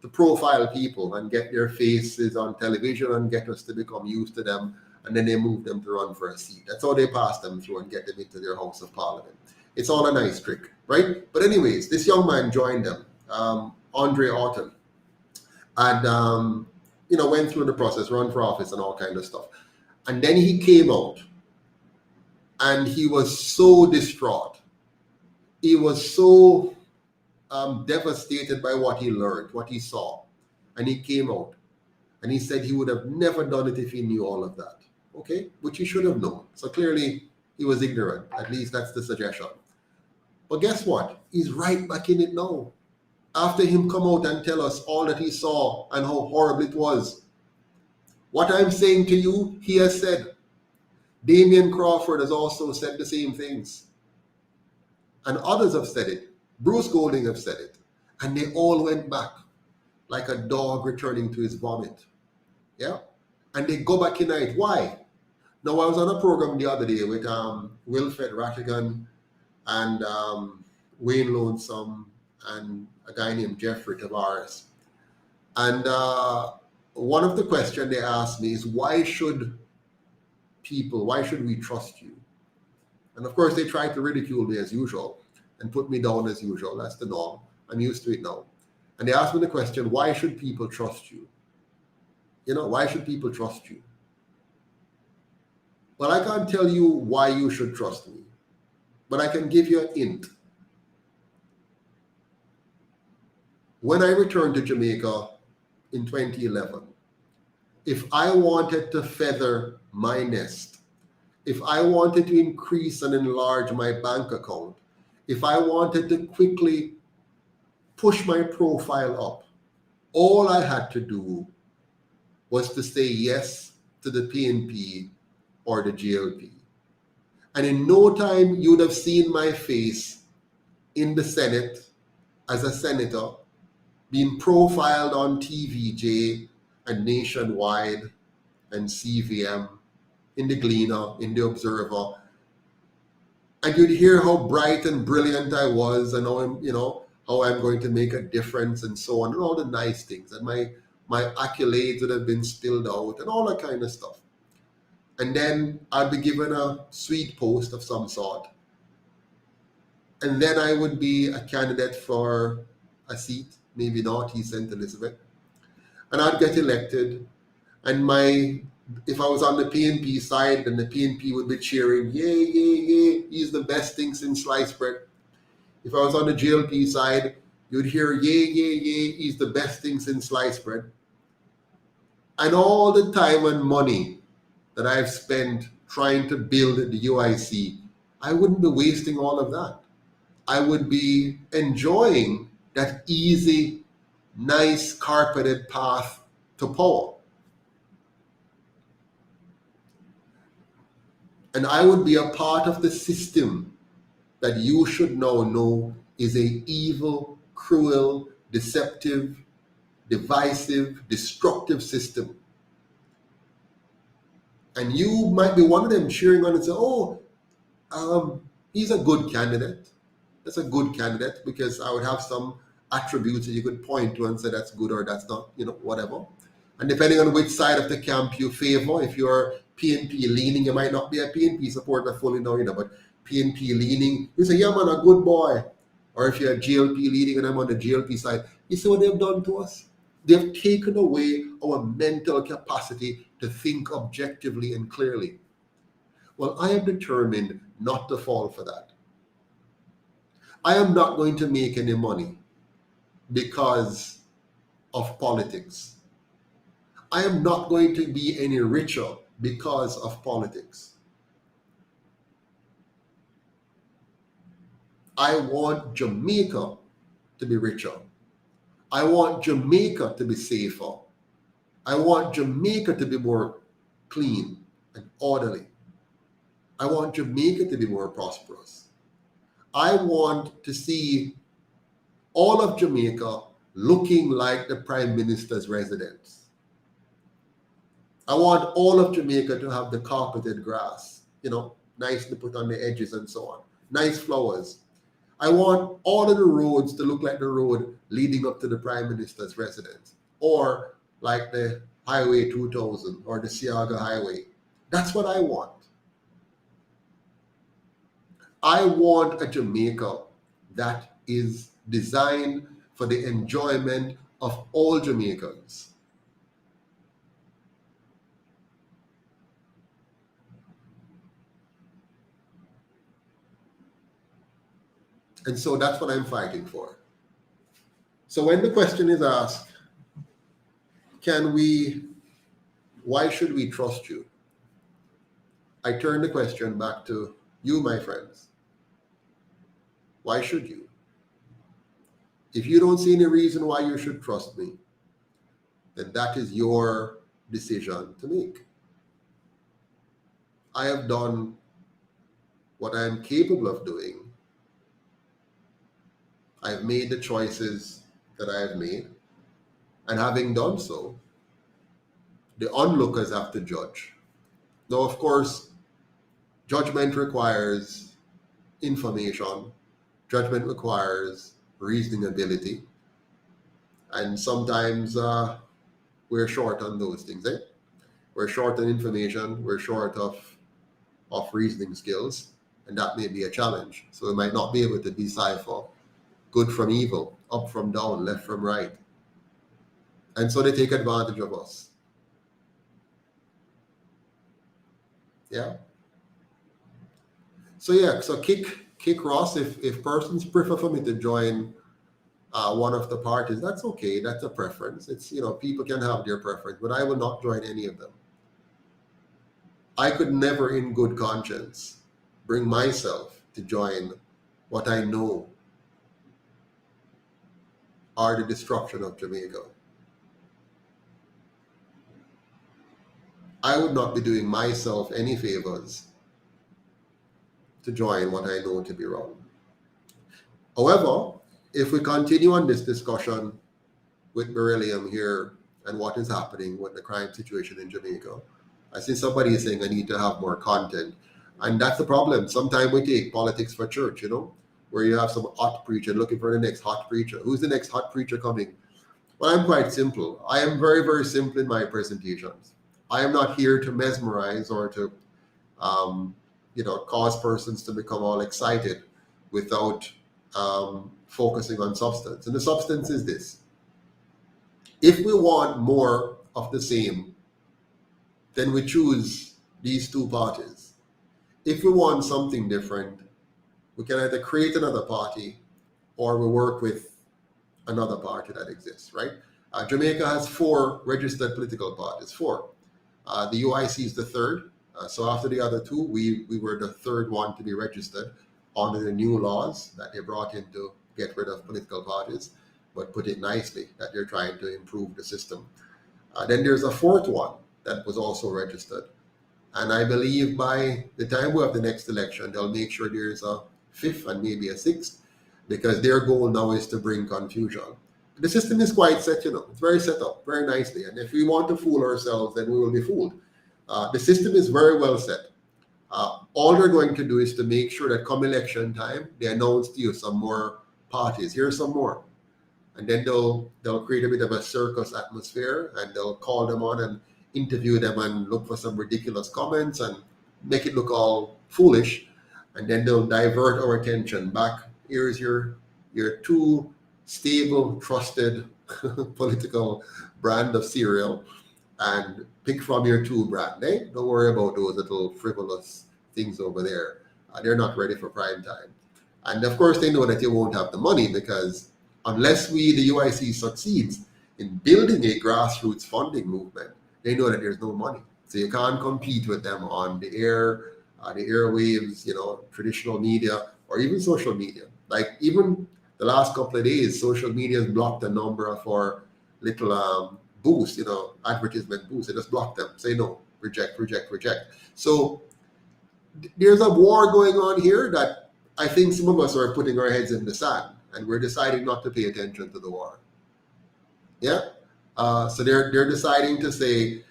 Speaker 3: to profile people and get their faces on television and get us to become used to them. And then they move them to run for a seat. That's how they pass them through and get them into their House of Parliament. It's all a nice trick, right? But anyways, this young man joined them. Andre Autumn, and went through the process, run for office and all kind of stuff. And then he came out and he was so distraught. He was so devastated by what he learned, what he saw. And he came out and he said he would have never done it if he knew all of that. Okay, which he should have known. So clearly he was ignorant. At least that's the suggestion. But guess what? He's right back in it now. After him come out and tell us all that he saw and how horrible it was. What I'm saying to you, he has said. Damien Crawford has also said the same things. And others have said it. Bruce Golding have said it. And they all went back like a dog returning to his vomit. Yeah? And they go back in it. Why? Now, I was on a program the other day with Wilfred Rattigan and Wayne Lonesome and a guy named Jeffrey Tavares. And one of the questions they asked me is, why should we trust you? And of course, they tried to ridicule me as usual and put me down as usual. That's the norm. I'm used to it now. And they asked me the question, why should people trust you? Why should people trust you? Well, I can't tell you why you should trust me, but I can give you a hint. When I returned to Jamaica in 2011, if I wanted to feather my nest, if I wanted to increase and enlarge my bank account, if I wanted to quickly push my profile up, all I had to do was to say yes to the PNP or the GLP. And in no time, you'd have seen my face in the Senate as a senator, being profiled on TVJ and Nationwide and CVM, in the Gleaner, in the Observer. And you'd hear how bright and brilliant I was and how I'm going to make a difference and so on, and all the nice things. And my accolades would have been spilled out and all that kind of stuff. And then I'd be given a sweet post of some sort. And then I would be a candidate for a seat, maybe Northeast St. Elizabeth. And I'd get elected. And if I was on the PNP side, then the PNP would be cheering, yay, yay, yay, he's the best thing since sliced bread. If I was on the GLP side, you'd hear, yay, yay, yay, he's the best thing since sliced bread. And all the time and money that I've spent trying to build the UIC, I wouldn't be wasting all of that. I would be enjoying that easy, nice, carpeted path to power. And I would be a part of the system that you should now know is an evil, cruel, deceptive, divisive, destructive system. And you might be one of them cheering on and say, he's a good candidate. That's a good candidate, because I would have some attributes that you could point to and say that's good or that's not, whatever. And depending on which side of the camp you favor, if you're PNP leaning, you might not be a PNP supporter fully now, but PNP leaning, you say, yeah man, a good boy. Or if you're a GLP leading and I'm on the GLP side, you see what they've done to us? They've taken away our mental capacity to think objectively and clearly. Well, I am determined not to fall for that. I am not going to make any money because of politics. I am not going to be any richer because of politics. I want Jamaica to be richer. I want Jamaica to be safer. I want Jamaica to be more clean and orderly. I want Jamaica to be more prosperous. I want to see all of Jamaica looking like the Prime Minister's residence. I want all of Jamaica to have the carpeted grass, nicely put on the edges and so on. Nice flowers. I want all of the roads to look like the road leading up to the Prime Minister's residence, or like the Highway 2000 or the Siaga Highway. That's what I want. I want a Jamaica that is designed for the enjoyment of all Jamaicans. And so that's what I'm fighting for. So when the question is asked, why should we trust you? I turn the question back to you, my friends. Why should you? If you don't see any reason why you should trust me, then that is your decision to make. I have done what I am capable of doing. I've made the choices that I have made. And having done so, the onlookers have to judge. Now, of course, judgment requires information. Judgment requires reasoning ability. And sometimes we're short on those things. We're short on information. We're short of reasoning skills. And that may be a challenge. So we might not be able to decipher good from evil, up from down, left from right. And so they take advantage of us. Yeah. So kick Ross. If persons prefer for me to join one of the parties, that's okay. That's a preference. It's, people can have their preference, but I will not join any of them. I could never in good conscience bring myself to join what I know are the destruction of Jamaica. I would not be doing myself any favors to join what I know to be wrong. However, if we continue on this discussion with Beryllium here and what is happening with the crime situation in Jamaica, I see somebody is saying I need to have more content. And that's the problem. Sometimes we take politics for church, where you have some hot preacher looking for the next hot preacher. Who's the next hot preacher coming? Well, I'm quite simple. I am very, very simple in my presentations. I am not here to mesmerize or to, cause persons to become all excited without focusing on substance. And the substance is this. If we want more of the same, then we choose these two parties. If we want something different, we can either create another party or we work with another party that exists, right? Jamaica has 4 registered political parties, 4. The UIC is the 3rd. So after the other 2, we were the 3rd one to be registered under the new laws that they brought in to get rid of political parties, but put it nicely, that they're trying to improve the system. Then there's a 4th one that was also registered. And I believe by the time we have the next election, they'll make sure there's a 5th and maybe a 6th, because their goal now is to bring confusion. The system is quite set, it's very set up, very nicely. And if we want to fool ourselves, then we will be fooled. The system is very well set. All they're going to do is to make sure that come election time, they announce to you some more parties. Here's some more. And then they'll create a bit of a circus atmosphere, and they'll call them on and interview them and look for some ridiculous comments and make it look all foolish. And then they'll divert our attention back. Here's your 2 stable, trusted political brand of cereal, and pick from your 2 brand. Don't worry about those little frivolous things over there. They're not ready for prime time. And of course, they know that you won't have the money, because unless the UIC succeeds in building a grassroots funding movement, they know that there's no money. So you can't compete with them on the air, the airwaves, traditional media, or even social media. Like even the last couple of days, social media has blocked a number of our little boosts, advertisement boosts. They just block them. Say no, reject. So there's a war going on here that I think some of us are putting our heads in the sand, and we're deciding not to pay attention to the war. Yeah. So they're deciding to say,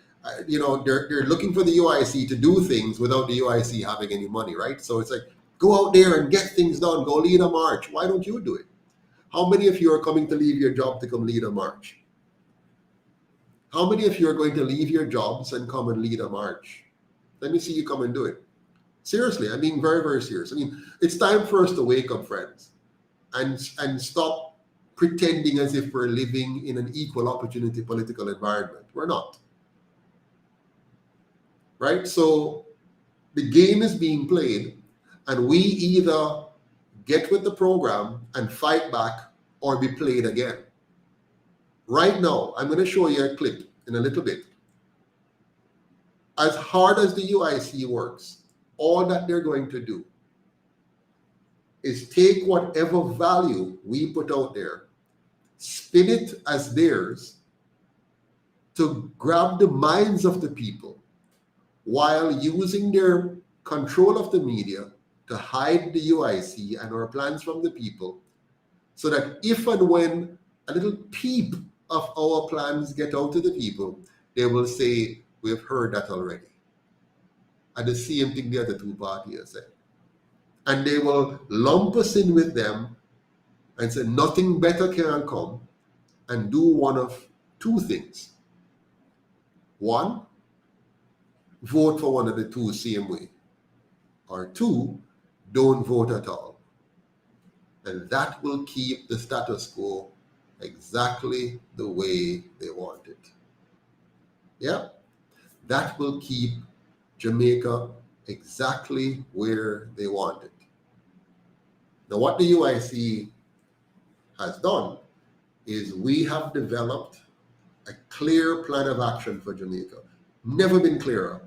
Speaker 3: they're looking for the UIC to do things without the UIC having any money, right? So it's like, go out there and get things done. Go lead a march. Why don't you do it? How many of you are coming to leave your job to come lead a march? How many of you are going to leave your jobs and come and lead a march? Let me see you come and do it. Seriously, I'm being very, very serious. It's time for us to wake up, friends, and stop pretending as if we're living in an equal opportunity political environment. We're not. Right? So the game is being played, and we either get with the program and fight back or be played again. Right now, I'm going to show you a clip in a little bit. As hard as the UIC works, all that they're going to do is take whatever value we put out there, spin it as theirs, to grab the minds of the people while using their control of the media to hide the UIC and our plans from the people, so that if and when a little peep of our plans get out to the people, they will say, we've heard that already. And the same thing the other two parties are saying. And they will lump us in with them and say nothing better can come, and do one of two things. One, vote for one of the two same way. Or two, don't vote at all. And that will keep the status quo exactly the way they want it. Yeah? That will keep Jamaica exactly where they want it. Now, what the UIC has done is we have developed a clear plan of action for Jamaica. Never been clearer.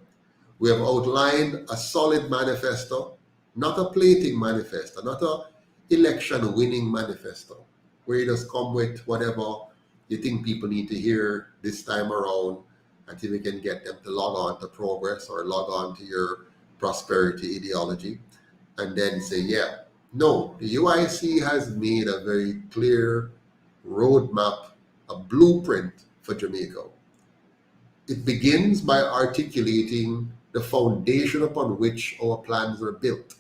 Speaker 3: We have outlined a solid manifesto, not a plating manifesto, not a election winning manifesto, where you just come with whatever you think people need to hear this time around until we can get them to log on to Progress or log on to your prosperity ideology and then say, yeah. No, the UIC has made a very clear roadmap, a blueprint for Jamaica. It begins by articulating the foundation upon which our plans are built.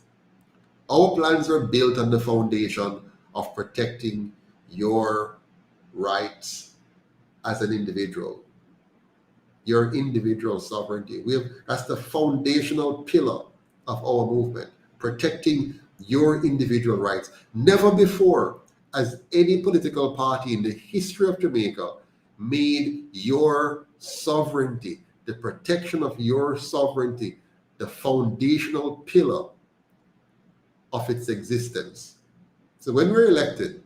Speaker 3: Our plans are built on the foundation of protecting your rights as an individual, your individual sovereignty. That's the foundational pillar of our movement, protecting your individual rights. Never before has any political party in the history of Jamaica made your sovereignty, the protection of your sovereignty, the foundational pillar of its existence. So when we're elected,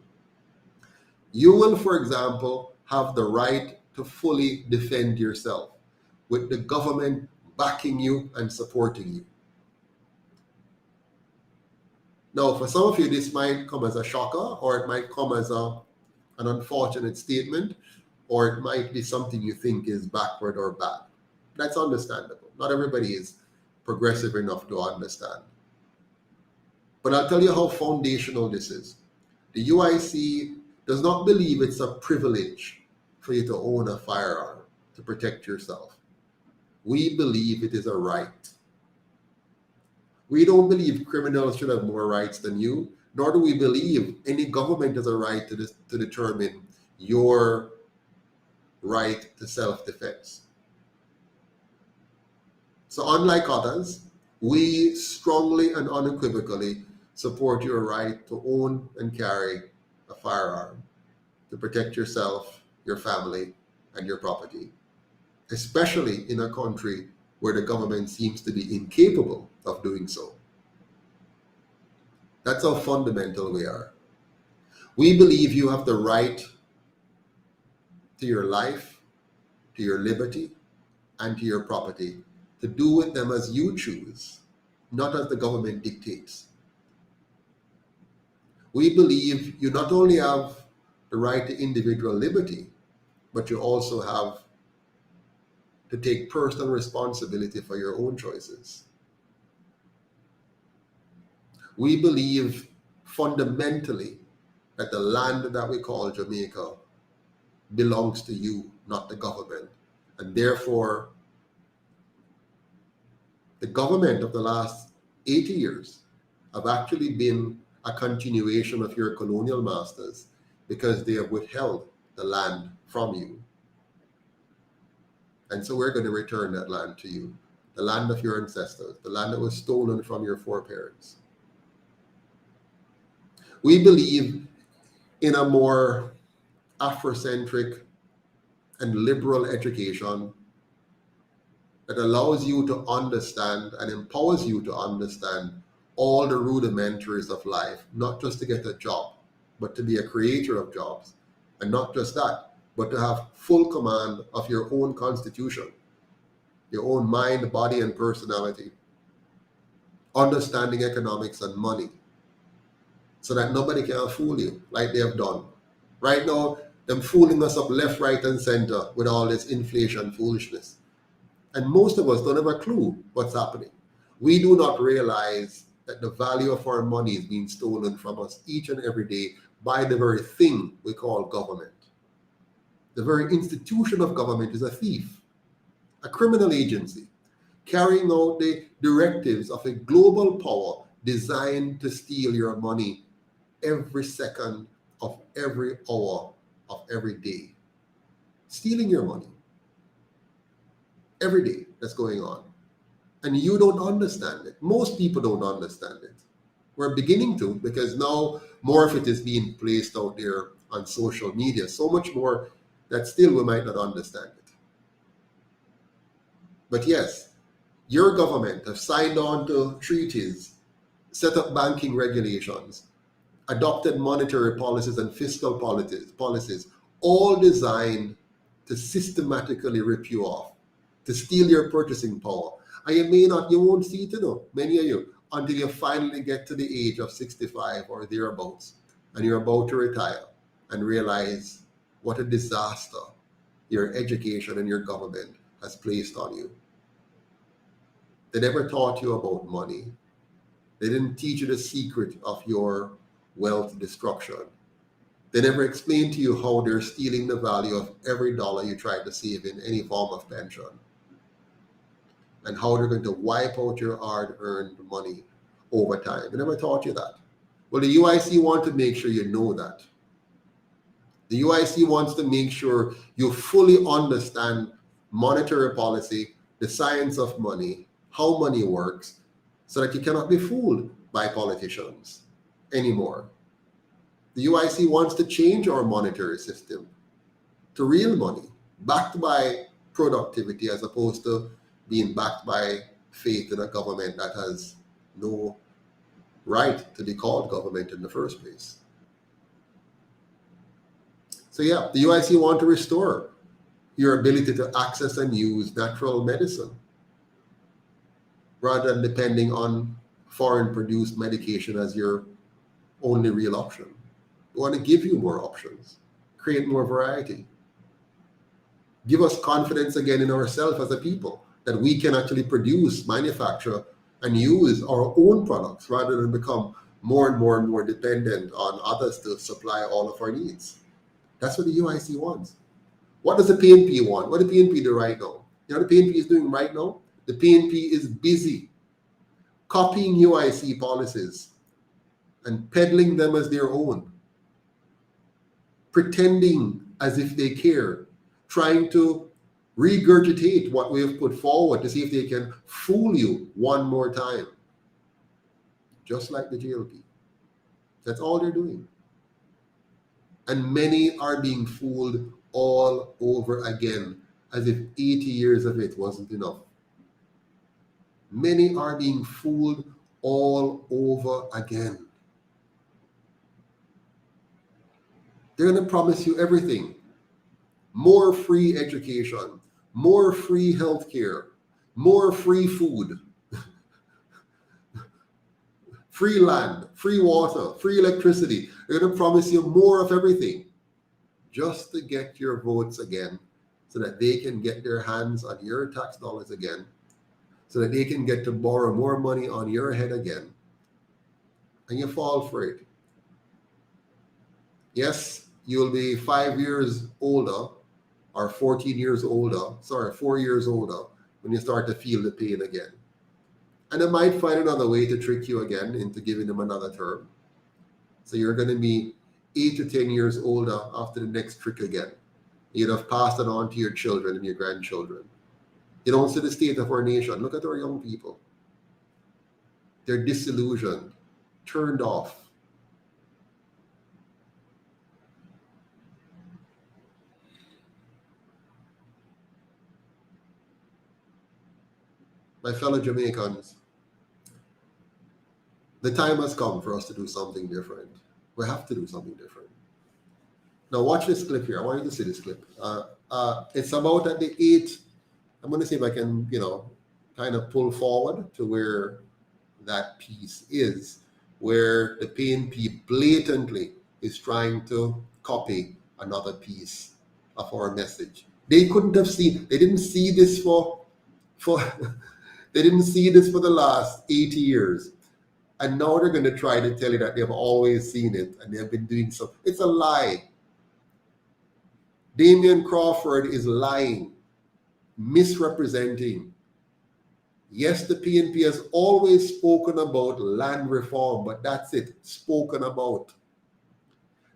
Speaker 3: you will, for example, have the right to fully defend yourself with the government backing you and supporting you. Now, for some of you, this might come as a shocker, or it might come as an unfortunate statement, or it might be something you think is backward or bad. That's understandable. Not everybody is progressive enough to understand. But I'll tell you how foundational this is. The UIC does not believe it's a privilege for you to own a firearm to protect yourself. We believe it is a right. We don't believe criminals should have more rights than you, nor do we believe any government has a right to determine your right to self-defense. So unlike others, we strongly and unequivocally support your right to own and carry a firearm to protect yourself, your family, and your property, especially in a country where the government seems to be incapable of doing so. That's how fundamental we are. We believe you have the right to your life, to your liberty, and to your property, to do with them as you choose, not as the government dictates. We believe you not only have the right to individual liberty, but you also have to take personal responsibility for your own choices. We believe fundamentally that the land that we call Jamaica belongs to you, not the government. And therefore, the government of the last 80 years have actually been a continuation of your colonial masters, because they have withheld the land from you. And so we're going to return that land to you, the land of your ancestors, the land that was stolen from your foreparents. We believe in a more Afrocentric and liberal education that allows you to understand and empowers you to understand all the rudimentaries of life, not just to get a job, but to be a creator of jobs. And not just that, but to have full command of your own constitution, your own mind, body, and personality, understanding economics and money, so that nobody can fool you like they have done. Right now, them fooling us up left, right, and center with all this inflation foolishness. And most of us don't have a clue what's happening. We do not realize that the value of our money is being stolen from us each and every day by the very thing we call government. The very institution of government is a thief, a criminal agency, carrying out the directives of a global power designed to steal your money every second of every hour of every day. Stealing your money every day, that's going on. And you don't understand it. Most people don't understand it. We're beginning to, because now more of it is being placed out there on social media, so much more that still we might not understand it. But yes, your government have signed on to treaties, set up banking regulations, adopted monetary policies and fiscal policies, all designed to systematically rip you off, to steal your purchasing power. And you won't see it, many of you, until you finally get to the age of 65 or thereabouts, and you're about to retire and realize what a disaster your education and your government has placed on you. They never taught you about money. They didn't teach you the secret of your wealth destruction. They never explained to you how they're stealing the value of every dollar you try to save in any form of pension, and how they're going to wipe out your hard-earned money over time. They never taught you that. Well, the UIC wants to make sure you know that. The UIC wants to make sure you fully understand monetary policy, the science of money, how money works, so that you cannot be fooled by politicians anymore. The UIC wants to change our monetary system to real money, backed by productivity, as opposed to being backed by faith in a government that has no right to be called government in the first place. So yeah, the UIC want to restore your ability to access and use natural medicine rather than depending on foreign produced medication as your only real option. We want to give you more options, create more variety, give us confidence again in ourselves as a people, that we can actually produce, manufacture, and use our own products rather than become more and more and more dependent on others to supply all of our needs. That's what the UIC wants. What does the PNP want? What does the PNP do right now? You know what the PNP is doing right now? The PNP is busy copying UIC policies and peddling them as their own, pretending as if they care, trying to regurgitate what we have put forward to see if they can fool you one more time. Just like the JLP. That's all they're doing. And many are being fooled all over again, as if 80 years of it wasn't enough. Many are being fooled all over again. They're going to promise you everything. More free education, more free healthcare, more free food, free land, free water, free electricity. They're going to promise you more of everything just to get your votes again, so that they can get their hands on your tax dollars again, so that they can get to borrow more money on your head again. And you fall for it. Yes, you'll be 5 years older or 14 years older, 4 years older, when you start to feel the pain again. And they might find another way to trick you again into giving them another term. So you're going to be 8 to 10 years older after the next trick again. You'd have passed it on to your children and your grandchildren. You don't see the state of our nation. Look at our young people. They're disillusioned, turned off. my fellow Jamaicans, the time has come for us to do something different. We have to do something different. Now watch this clip here. I want you to see this clip. It's about at the 8th. I'm going to see if I can, kind of pull forward to where that piece is, where the PNP blatantly is trying to copy another piece of our message. They couldn't have seen, they didn't see this for they didn't see this for the last 80 years. And now they're going to try to tell you that they've always seen it and they've been doing so. It's a lie. Damien Crawford is lying, misrepresenting. Yes, the PNP has always spoken about land reform, but that's it, spoken about.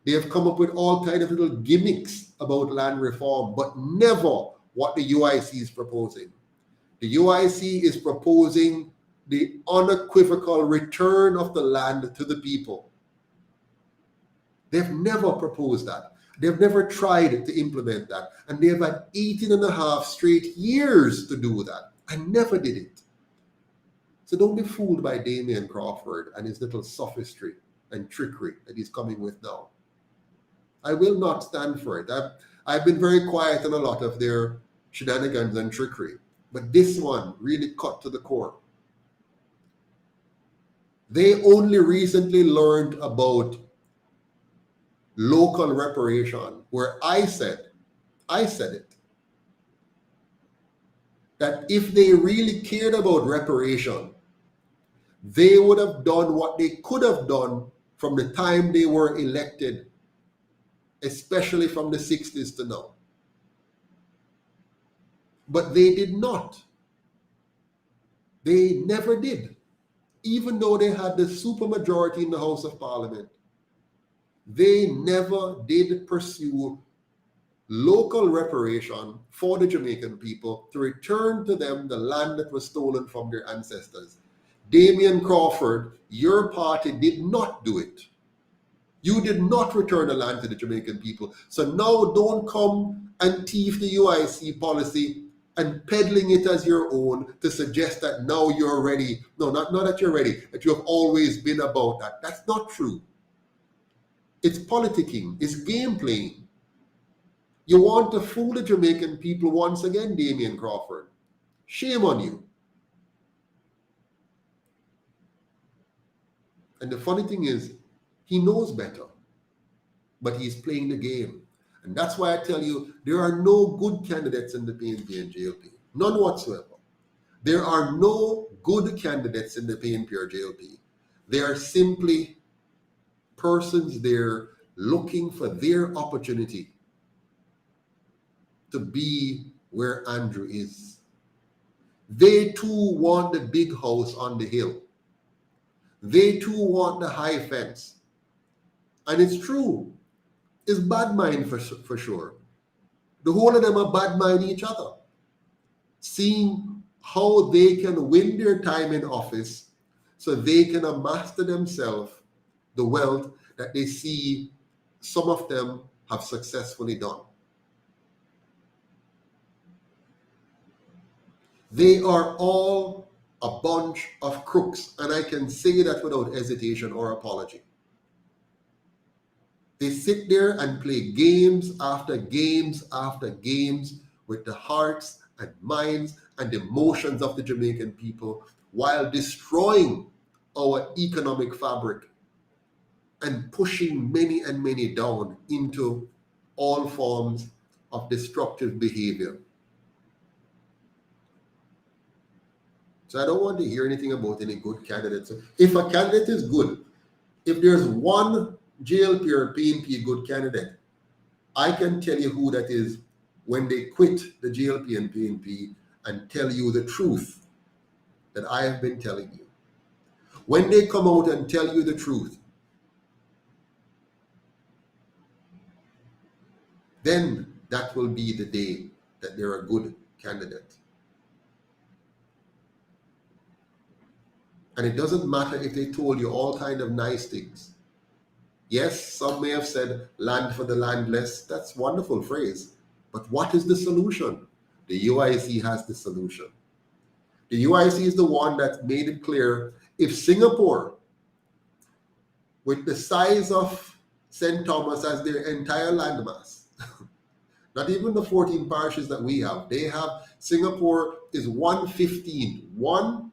Speaker 3: They have come up with all kinds of little gimmicks about land reform, but never what the UIC is proposing. The UIC is proposing the unequivocal return of the land to the people. They've never proposed that. They've never tried to implement that. And they've had 18 and a half straight years to do that and never did it. So don't be fooled by Damien Crawford and his little sophistry and trickery that he's coming with now. I will not stand for it. I've been very quiet on a lot of their shenanigans and trickery, but this one really cut to the core. They only recently learned about local reparation, where I said it, that if they really cared about reparation, they would have done what they could have done from the time they were elected, especially from the 60s to now. But they did not. They never did. Even though they had the supermajority in the House of Parliament, they never did pursue local reparation for the Jamaican people to return to them the land that was stolen from their ancestors. Damien Crawford, your party did not do it. You did not return the land to the Jamaican people. So now don't come and thief the UIC policy and peddling it as your own to suggest that now you're ready. No, not that you're ready, that you have always been about that. That's not true. It's politicking, it's game playing. You want to fool the Jamaican people once again, Damien Crawford. Shame on you. And the funny thing is, he knows better, but he's playing the game. And that's why I tell you, there are no good candidates in the PNP and JLP. None whatsoever. There are no good candidates in the PNP or JLP. They are simply persons there looking for their opportunity to be where Andrew is. They too want the big house on the hill. They too want the high fence. And it's true. It's bad mind for sure. The whole of them are bad mind each other. Seeing how they can win their time in office so they can amass to themselves the wealth that they see some of them have successfully done. They are all a bunch of crooks, and I can say that without hesitation or apology. They sit there and play games after games after games with the hearts and minds and emotions of the Jamaican people while destroying our economic fabric and pushing many and many down into all forms of destructive behavior. So I don't want to hear anything about any good candidates. If a candidate is good, if there's one JLP or PNP good candidate, I can tell you who that is when they quit the JLP and PNP and tell you the truth that I have been telling you. When they come out and tell you the truth, then that will be the day that they're a good candidate. And it doesn't matter if they told you all kind of nice things. Yes, some may have said land for the landless. That's a wonderful phrase. But what is the solution? The UIC has the solution. The UIC is the one that made it clear if Singapore, with the size of St. Thomas as their entire landmass, not even the 14 parishes that we have, Singapore is 1/15, 1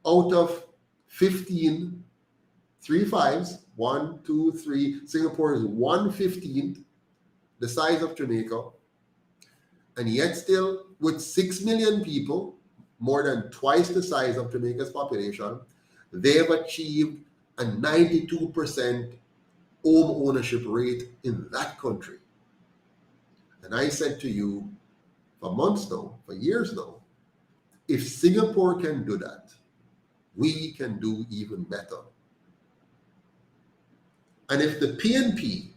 Speaker 3: out of 15, 3 5s, 1, 2, 3. Singapore is 1/15 the size of Jamaica, and yet still with 6 million people, more than twice the size of Jamaica's population, they have achieved a 92% home ownership rate in that country. And I said to you for months now, for years now, if Singapore can do that, we can do even better. And if the PNP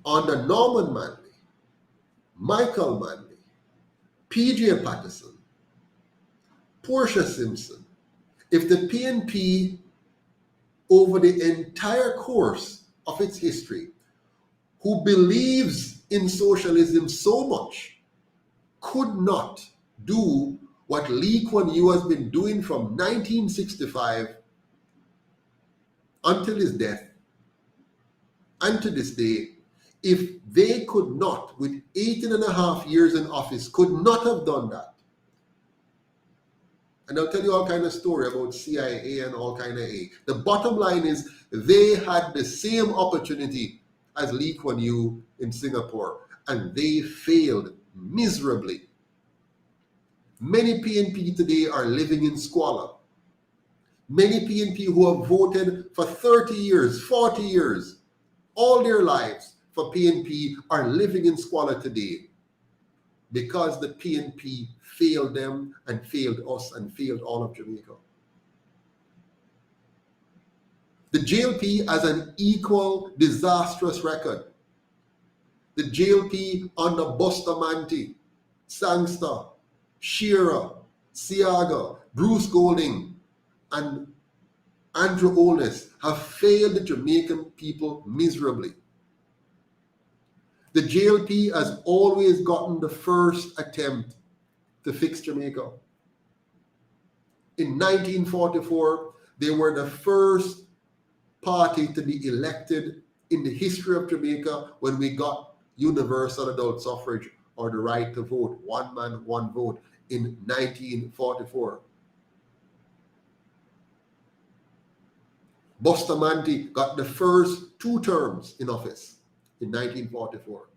Speaker 3: under Norman Manley, Michael Manley, PJ Patterson, Portia Simpson, if the PNP over the entire course of its history, who believes in socialism so much, could not do what Lee Kuan Yew has been doing from 1965 until his death and to this day, if they could not, with 18.5 years in office, could not have done that. And I'll tell you all kind of story about CIA and all kind of A. The bottom line is they had the same opportunity as Lee Kuan Yew in Singapore, and they failed miserably. Many PNP today are living in squalor. Many PNP who have voted for 30 years, 40 years, all their lives for PNP are living in squalor today because the PNP failed them and failed us and failed all of Jamaica. The JLP has an equal disastrous record. The JLP under Bustamante, Sangster, Shearer, Siaga, Bruce Golding, and Andrew Holness have failed the Jamaican people miserably. The JLP has always gotten the first attempt to fix Jamaica. In 1944, they were the first party to be elected in the history of Jamaica when we got universal adult suffrage, or the right to vote, one man, one vote, in 1944. Bustamante got the first 2 terms in office in 1944.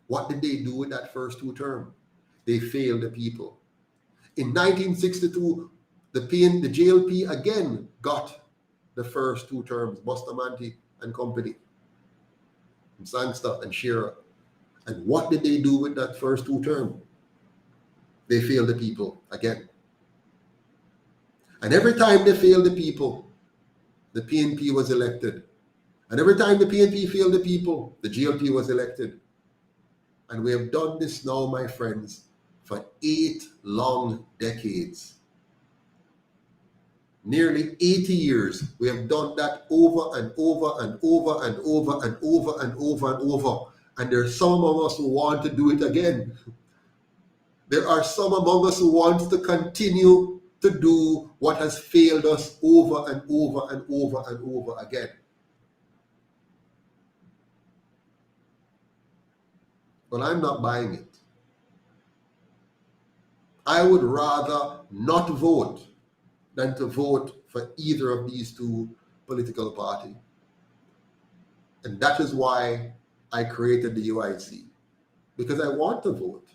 Speaker 3: What did they do with that first 2 terms? They failed the people. In 1962, the JLP again got the first 2 terms, Bustamante and company, and Sangster and Shearer. And what did they do with that first 2 terms? They failed the people again. And every time they failed the people, the PNP was elected. And every time the PNP failed the people, the GLP was elected. And we have done this now, my friends, for 8 long decades. Nearly 80 years, we have done that over and over and over and over and over and over and over. And there are some among us who want to do it again. There are some among us who want to continue to do what has failed us over and over and over and over again. Well, I'm not buying it. I would rather not vote than to vote for either of these 2 political parties. And that is why I created the UIC, because I want to vote.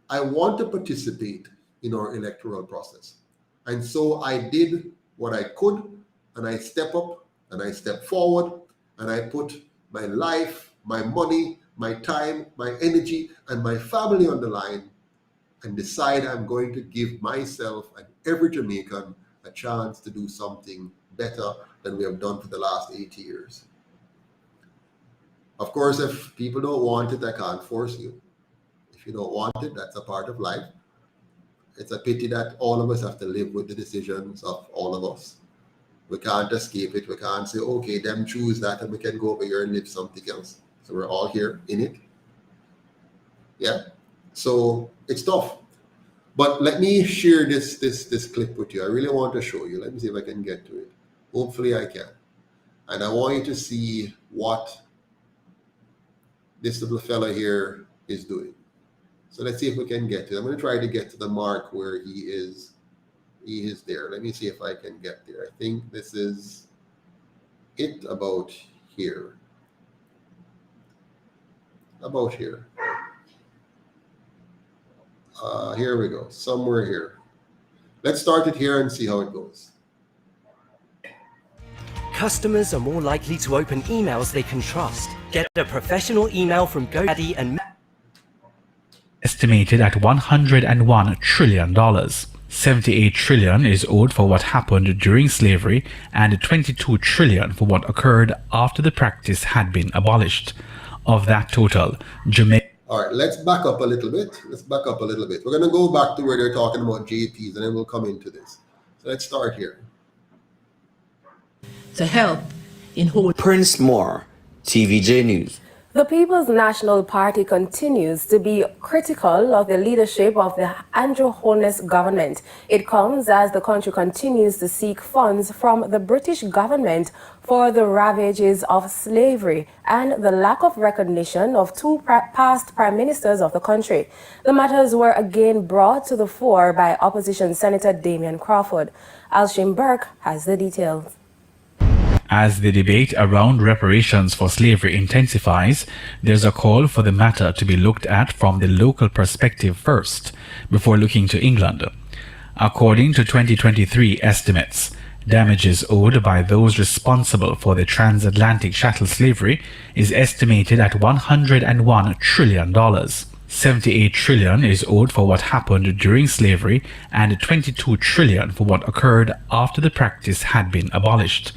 Speaker 3: I want to participate in our electoral process. And so I did what I could, and I step up and I step forward, and I put my life, my money, my time, my energy, and my family on the line, and decide I'm going to give myself and every Jamaican a chance to do something better than we have done for the last 80 years. Of course, if people don't want it, I can't force you. If you don't want it, that's a part of life. It's a pity that all of us have to live with the decisions of all of us. We can't escape it. We can't say, okay, them choose that and we can go over here and live something else. So we're all here in it. Yeah. So it's tough. But let me share this clip with you. I really want to show you. Let me see if I can get to it. Hopefully I can. And I want you to see what this little fella here is doing. So let's see if we can get to it. I'm going to try to get to the mark where he is there. Let me see if I can get there. I think this is it about here. About here. Here we go. Somewhere here. Let's start it here and see how it goes.
Speaker 7: Customers are more likely to open emails they can trust. Get a professional email from GoDaddy and
Speaker 8: estimated at $101 trillion. 78 trillion is owed for what happened during slavery and 22 trillion for what occurred after the practice had been abolished. Of that total, Jamaica.
Speaker 3: All right, let's back up a little bit. We're going to go back to where they're talking about JPs and then we'll come into this. So let's start here.
Speaker 9: To help in holding.
Speaker 10: Prince Moore, TVJ News.
Speaker 11: The People's National Party continues to be critical of the leadership of the Andrew Holness government. It comes as the country continues to seek funds from the British government for the ravages of slavery and the lack of recognition of two past prime ministers of the country. The matters were again brought to the fore by opposition Senator Damien Crawford. Alshim Burke has the details.
Speaker 8: As the debate around reparations for slavery intensifies, there's a call for the matter to be looked at from the local perspective first, before looking to England. According to 2023 estimates, damages owed by those responsible for the transatlantic chattel slavery is estimated at $101 trillion. 78 trillion is owed for what happened during slavery and 22 trillion for what occurred after the practice had been abolished.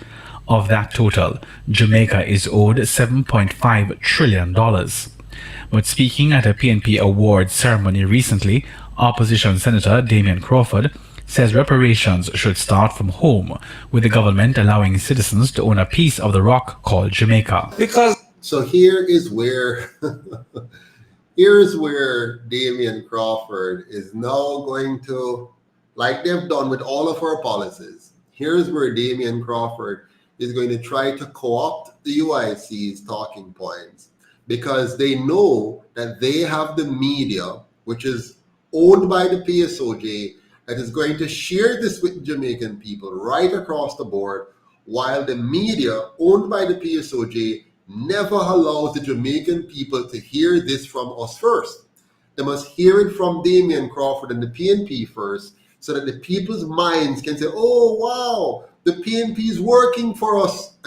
Speaker 8: Of that total, Jamaica is owed $7.5 trillion. But speaking at a PNP award ceremony recently, opposition Senator Damien Crawford says reparations should start from home, with the government allowing citizens to own a piece of the rock called Jamaica.
Speaker 3: So here is where here's where Damien Crawford is now going to, like they've done with all of our policies, here's where Damien Crawford is going to try to co-opt the UIC's talking points, because they know that they have the media, which is owned by the PSOJ, that is going to share this with Jamaican people right across the board, while the media owned by the PSOJ never allows the Jamaican people to hear this from us first. They must hear it from Damien Crawford and the PNP first, so that the people's minds can say, oh, wow, the PNP is working for us,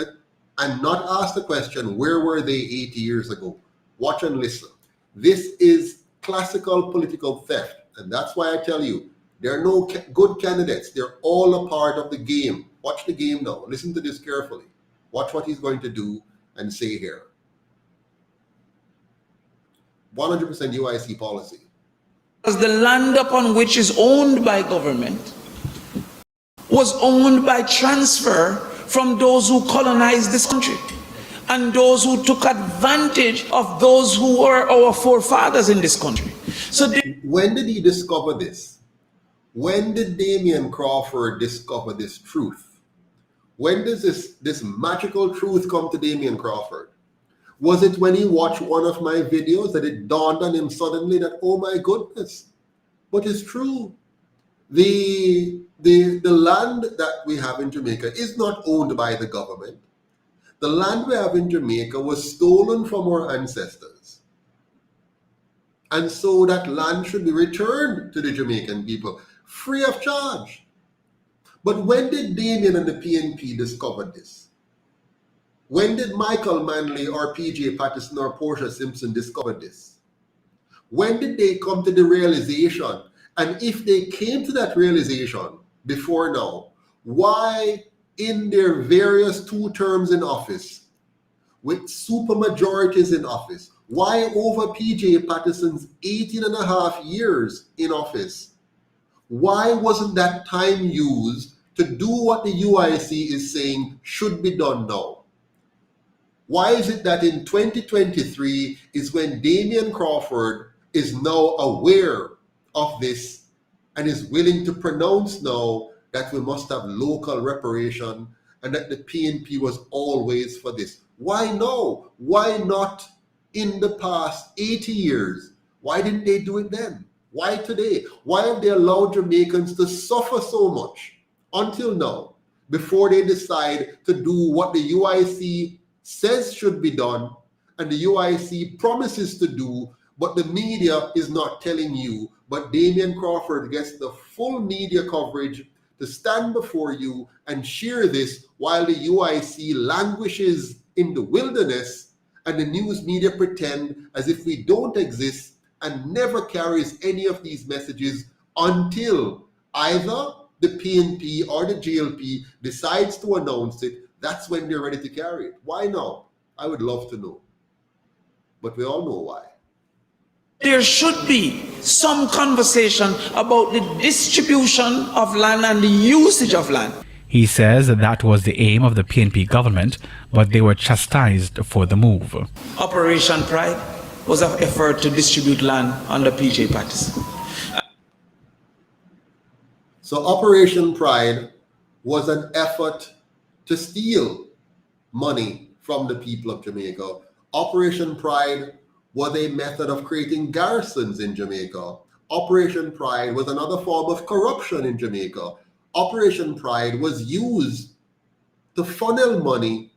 Speaker 3: and not ask the question, where were they 80 years ago? Watch and listen. This is classical political theft, and that's why I tell you, there are no good candidates. They're all a part of the game. Watch the game now. Listen to this carefully. Watch what he's going to do and say here. 100% UIC policy.
Speaker 12: Because the land upon which is owned by government was owned by transfer from those who colonized this country and those who took advantage of those who were our forefathers in this country. So
Speaker 3: when did he discover this? When did Damien Crawford discover this truth? When does this magical truth come to Damien Crawford? Was it when he watched one of my videos that it dawned on him suddenly that, oh my goodness, but it's true. The land that we have in Jamaica is not owned by the government. The land we have in Jamaica was stolen from our ancestors. And so that land should be returned to the Jamaican people free of charge. But when did Damien and the PNP discover this? When did Michael Manley or PJ Patterson or Portia Simpson discover this? When did they come to the realization? And if they came to that realization before now, why in their various 2 terms in office, with super majorities in office, why over PJ Patterson's 18 and a half years in office, why wasn't that time used to do what the UIC is saying should be done now? Why is it that in 2023 is when Damien Crawford is now aware of this and is willing to pronounce now that we must have local reparation and that the PNP was always for this. Why no? Why not in the past 80 years? Why didn't they do it then? Why today? Why have they allowed Jamaicans to suffer so much until now before they decide to do what the UIC says should be done and the UIC promises to do, but the media is not telling you? But Damien Crawford gets the full media coverage to stand before you and share this while the UIC languishes in the wilderness and the news media pretend as if we don't exist and never carries any of these messages until either the PNP or the JLP decides to announce it. That's when they're ready to carry it. Why not? I would love to know. But we all know why.
Speaker 12: There should be some conversation about the distribution of land and the usage of land.
Speaker 8: He says that was the aim of the PNP government, but they were chastised for the move.
Speaker 12: Operation Pride was an effort to distribute land under PJ Patterson.
Speaker 3: So Operation Pride was an effort to steal money from the people of Jamaica. Operation Pride was a method of creating garrisons in Jamaica. Operation Pride was another form of corruption in Jamaica. Operation Pride was used to funnel money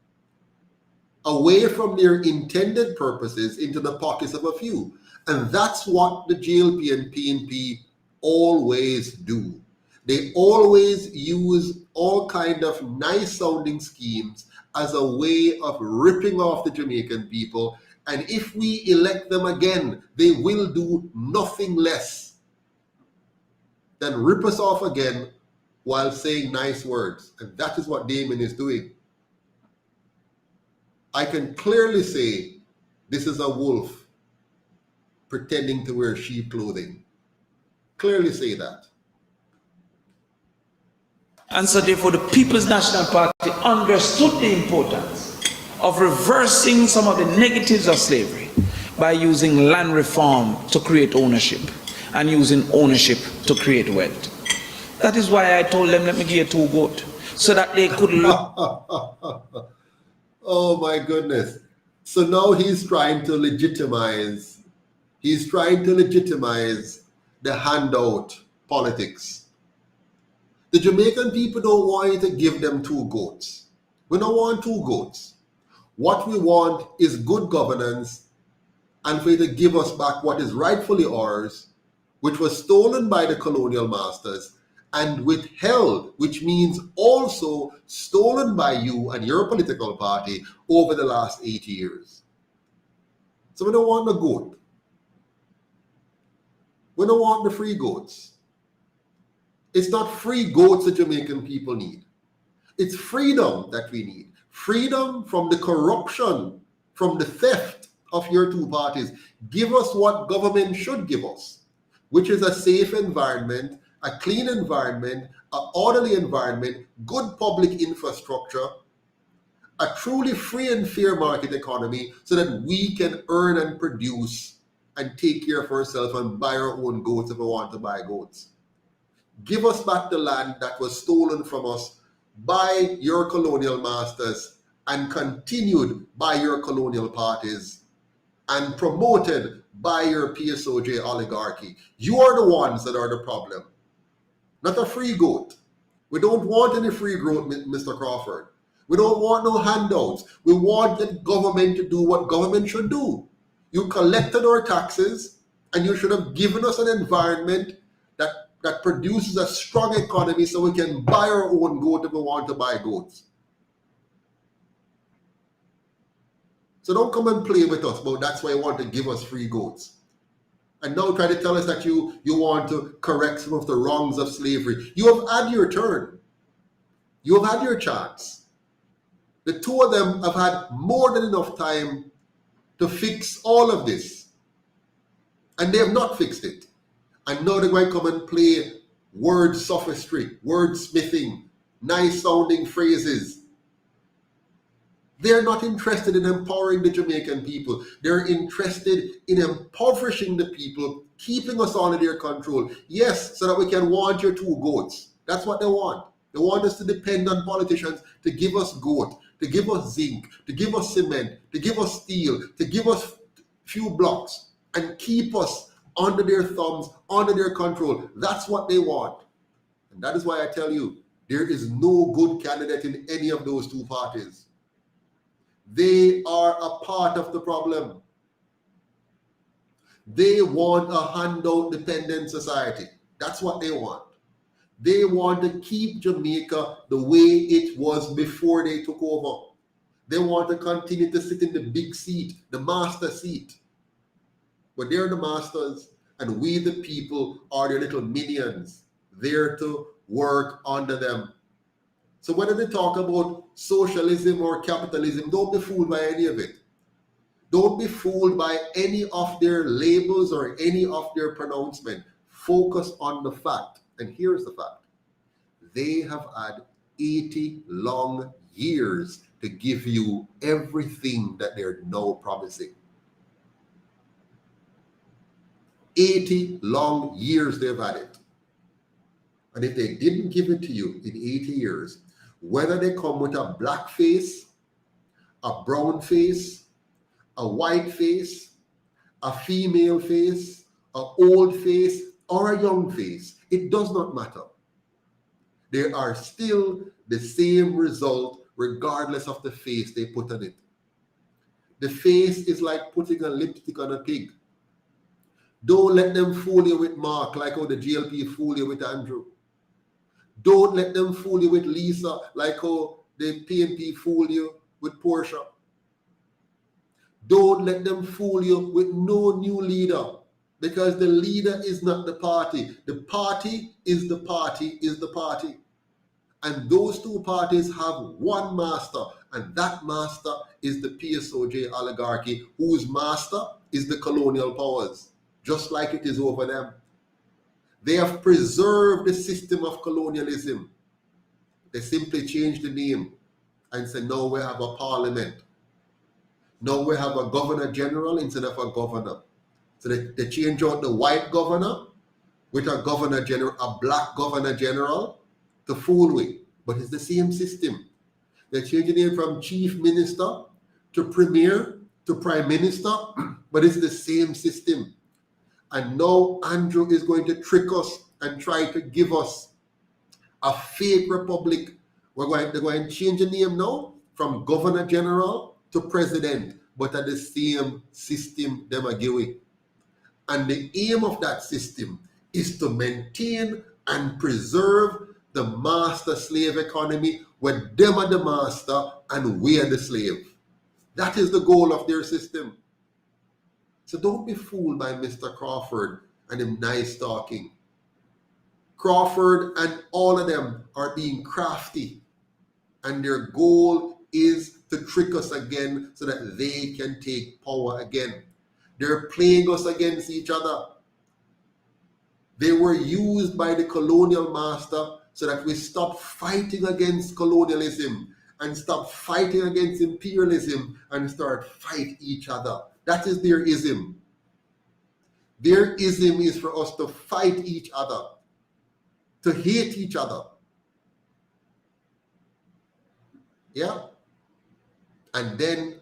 Speaker 3: away from their intended purposes into the pockets of a few. And that's what the JLP and PNP always do. They always use all kind of nice sounding schemes as a way of ripping off the Jamaican people. And if we elect them again, they will do nothing less than rip us off again while saying nice words. And that is what Damien is doing. I can clearly say this is a wolf pretending to wear sheep clothing. Clearly say that.
Speaker 12: And so therefore the People's National Party understood the importance of reversing some of the negatives of slavery by using land reform to create ownership and using ownership to create wealth. That is why I told them, let me give you 2 goats, so that they could look.
Speaker 3: Oh my goodness. So now he's trying to legitimize the handout politics. The Jamaican people don't want you to give them 2 goats. We don't want 2 goats. What we want is good governance and for you to give us back what is rightfully ours, which was stolen by the colonial masters and withheld, which means also stolen by you and your political party over the last 80 years. So we don't want the goat. We don't want the free goats. It's not free goats the Jamaican people need. It's freedom that we need. Freedom from the corruption, from the theft of your 2 parties. Give us what government should give us, which is a safe environment, a clean environment, an orderly environment, good public infrastructure, a truly free and fair market economy so that we can earn and produce and take care of ourselves and buy our own goats if we want to buy goats. Give us back the land that was stolen from us by your colonial masters and continued by your colonial parties and promoted by your PSOJ oligarchy. You are the ones that are the problem, not a free goat. We don't want any free goat, Mr. Crawford. We don't want no handouts. We want the government to do what government should do. You collected our taxes and you should have given us an environment that produces a strong economy so we can buy our own goat if we want to buy goats. So don't come and play with us, but that's why you want to give us free goats. And now try to tell us that you want to correct some of the wrongs of slavery. You have had your turn. You have had your chance. The 2 of them have had more than enough time to fix all of this. And they have not fixed it. And now they're going to come and play word sophistry, word smithing, nice sounding phrases. They're not interested in empowering the Jamaican people. They're interested in impoverishing the people, keeping us all in their control. Yes, so that we can want your two goats. That's what they want. They want us to depend on politicians to give us goat, to give us zinc, to give us cement, to give us steel, to give us few blocks, and keep us under their thumbs, under their control. That's what they want. And that is why I tell you, there is no good candidate in any of those two parties. They are a part of the problem. They want a handout dependent society. That's what they want. They want to keep Jamaica the way it was before they took over. They want to continue to sit in the big seat, the master seat. But they're the masters, and we the people are their little minions, there to work under them. So whether they talk about socialism or capitalism, don't be fooled by any of it. Don't be fooled by any of their labels or any of their pronouncement. Focus on the fact. And here's the fact. They have had 80 long years to give you everything that they're now promising. 80 long years they've had it. And if they didn't give it to you in 80 years, whether they come with a black face, a brown face, a white face, a female face, an old face, or a young face, it does not matter. There are still the same result regardless of the face they put on it. The face is like putting a lipstick on a pig. Don't let them fool you with Mark like how the GLP fool you with Andrew. Don't let them fool you with Lisa like how the PNP fool you with Portia. Don't let them fool you with no new leader, because the leader is not the party. The party is the party is the party. And those two parties have one master, and that master is the PSOJ oligarchy, whose master is the colonial powers, just like it is over them. They have preserved the system of colonialism. They simply changed the name and said, now we have a parliament. Now we have a governor general instead of a governor. So they change out the white governor with a governor general, a black governor general, to fool with. But it's the same system. They change the name from chief minister to premier to prime minister, but it's the same system. And now Andrew is going to trick us and try to give us a fake republic. They're going to change the name now from governor general to president, but at the same system them are giving. And the aim of that system is to maintain and preserve the master-slave economy, where them are the master and we are the slave. That is the goal of their system. So don't be fooled by Mr. Crawford and him nice talking. Crawford and all of them are being crafty, and their goal is to trick us again so that they can take power again. They're playing us against each other. They were used by the colonial master so that we stop fighting against colonialism and stop fighting against imperialism and start fight each other. That is their ism. Their ism is for us to fight each other, to hate each other. Yeah? And then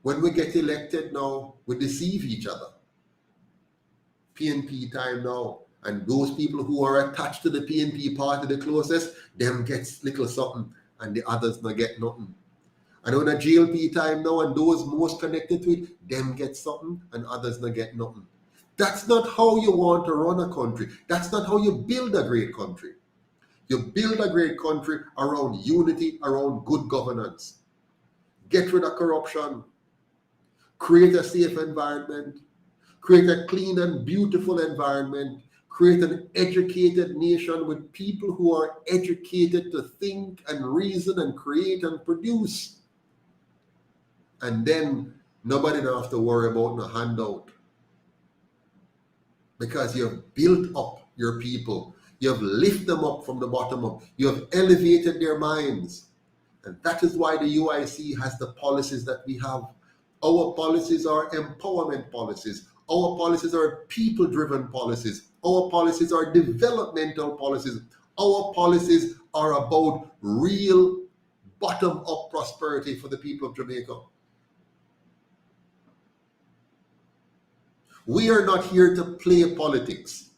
Speaker 3: when we get elected now, we deceive each other. PNP time now. And those people who are attached to the PNP party the closest, them gets little something and the others not get nothing. And on a GLP time now, and those most connected to it, them get something and others not get nothing. That's not how you want to run a country. That's not how you build a great country. You build a great country around unity, around good governance. Get rid of corruption. Create a safe environment. Create a clean and beautiful environment. Create an educated nation with people who are educated to think and reason and create and produce. And then nobody don't have to worry about no handout. Because you have built up your people. You have lifted them up from the bottom up. You have elevated their minds. And that is why the UIC has the policies that we have. Our policies are empowerment policies. Our policies are people-driven policies. Our policies are developmental policies. Our policies are about real bottom-up prosperity for the people of Jamaica. We are not here to play politics.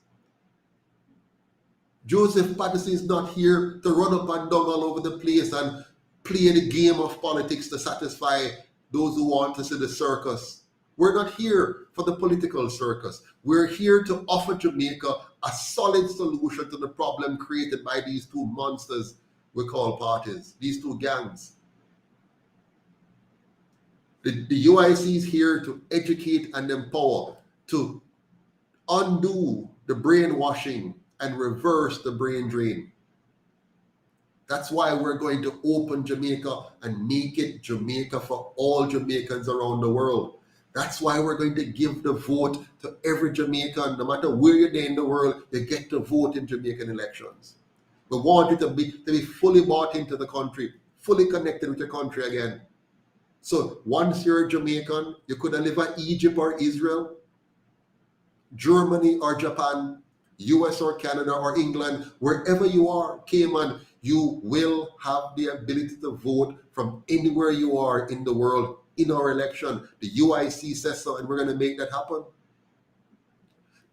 Speaker 3: Joseph Patterson is not here to run up and down all over the place and play the game of politics to satisfy those who want to see the circus. We're not here for the political circus. We're here to offer Jamaica a solid solution to the problem created by these two monsters we call parties, these two gangs. The UIC is here to educate and empower, to undo the brainwashing and reverse the brain drain. That's why we're going to open Jamaica and make it Jamaica for all Jamaicans around the world. That's why we're going to give the vote to every Jamaican, no matter where you're in the world, you get to vote in Jamaican elections. We want you to be fully bought into the country, fully connected with your country again. So once you're a Jamaican, you could live in Egypt or Israel, Germany or Japan, US or Canada or England, wherever you are, Cayman, you will have the ability to vote from anywhere you are in the world in our election. The UIC says so, and we're going to make that happen.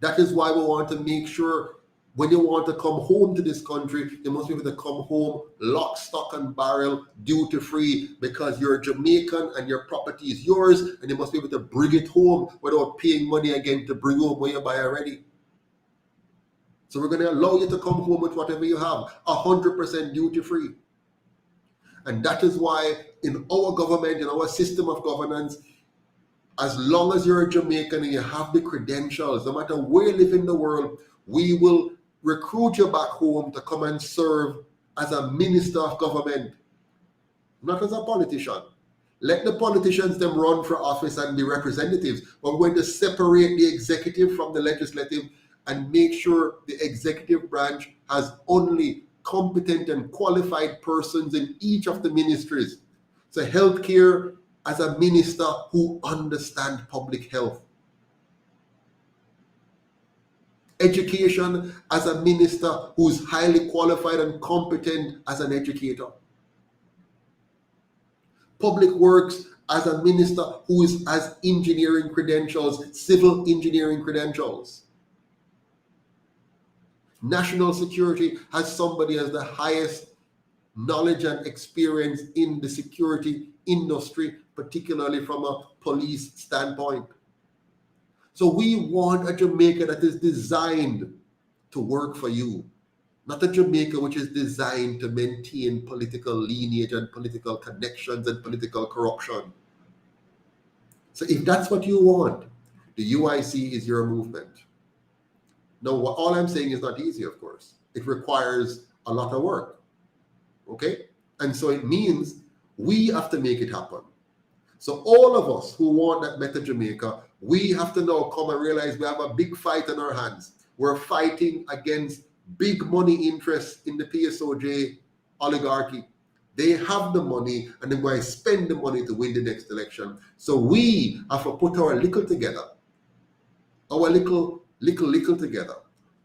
Speaker 3: That is why we want to make sure when you want to come home to this country, you must be able to come home lock, stock, and barrel, duty-free, because you're Jamaican and your property is yours, and you must be able to bring it home without paying money again to bring home what you buy already. So we're going to allow you to come home with whatever you have, 100% duty-free. And that is why in our government, in our system of governance, as long as you're a Jamaican and you have the credentials, no matter where you live in the world, we will recruit you back home to come and serve as a minister of government, not as a politician. Let the politicians them run for office and be representatives, but we're going to separate the executive from the legislative and make sure the executive branch has only competent and qualified persons in each of the ministries. So healthcare, as a minister who understands public health. Education, as a minister who's highly qualified and competent as an educator. Public works, as a minister who has engineering credentials, civil engineering credentials. National security has somebody as the highest knowledge and experience in the security industry, particularly from a police standpoint. So we want a Jamaica that is designed to work for you, not a Jamaica which is designed to maintain political lineage and political connections and political corruption. So if that's what you want, the UIC is your movement. Now, all I'm saying is not easy, of course. It requires a lot of work, okay? And so it means we have to make it happen. So all of us who want that better Jamaica, we have to now come and realize we have a big fight on our hands. We're fighting against big money interests in the PSOJ oligarchy. They have the money and they're going to spend the money to win the next election. So we have to put our little together, our little together,